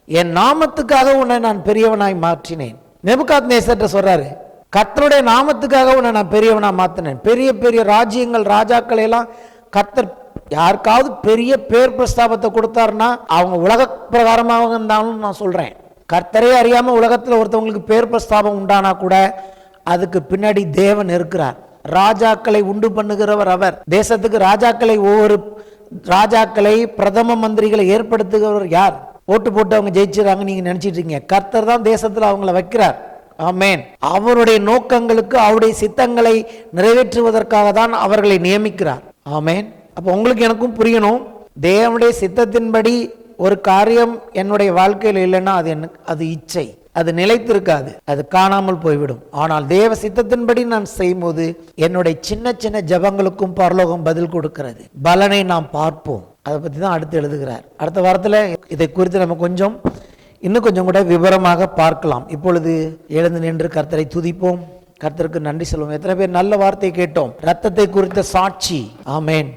என் நாமத்துக்காக உன்னை நான் பெரியவனாய் மாற்றினேன். நேபுகாத்நேசர் சொல்றாரு, கர்த்தருடைய நாமத்துக்காக உன்னை நான் பெரியவனா மாத்தினேன். பெரிய பெரிய ராஜ்யங்கள் ராஜாக்களை எல்லாம் கர்த்தர் யாருக்காவது பெரிய பேர் பிரஸ்தாபத்தை கொடுத்தாருன்னா அவங்க உலக பிரகாரமாக இருந்தாலும் நான் சொல்றேன், கர்த்தரே அறியாம உலகத்தில் ஒருத்தவங்களுக்கு பேர் பிரஸ்தாபம் உண்டானா கூட அதுக்கு பின்னாடி தேவன் இருக்கிறார். ராஜாக்களை உண்டு பண்ணுகிறவர் அவர். தேசத்துக்கு ராஜாக்களை, ஒவ்வொரு ராஜாக்களை, பிரதம மந்திரிகளை ஏற்படுத்துகிறவர் யார்? ஓட்டு போட்டு அவங்க ஜெயிச்சிடறாங்க நீங்க நினைச்சிட்டு இருக்கீங்க. கர்த்தர் தான் தேசத்துல அவங்கள வைக்கிறார். ஆமென். அவருடைய நோக்கங்களுக்கு, அவருடைய சித்தங்களை நிறைவேற்றுவதற்காக தான் அவர்களை நியமிக்கிறார். ஆமென். அப்போ உங்களுக்கு எனக்கும் புரியணும், தேவனுடைய சித்தத்தின்படி ஒரு காரியம் என்னுடைய வாழ்க்கையில் இல்லைன்னா அது இச்சை, அது நிலைத்திருக்காது, அது காணாமல் போய்விடும். ஆனால் தேவ சித்தத்தின்படி நான் செய்யும்போது என்னுடைய சின்ன சின்ன ஜபங்களுக்கும் பரலோகம் பதில் கொடுக்கிறது. பலனை நாம் பார்ப்போம். அதை பற்றி தான் அடுத்து எழுதுகிறார். அடுத்த வாரத்தில் இதை குறித்து நம்ம இன்னும் கொஞ்சம் கூட விவரமாக பார்க்கலாம். இப்பொழுது எழுந்து நின்று கர்த்தரை துதிப்போம், கர்த்தருக்கு நன்றி சொல்லுவோம். எத்தனை பேர் நல்ல வார்த்தையை கேட்டோம், ரத்தத்தை குறித்த சாட்சி. ஆமென்.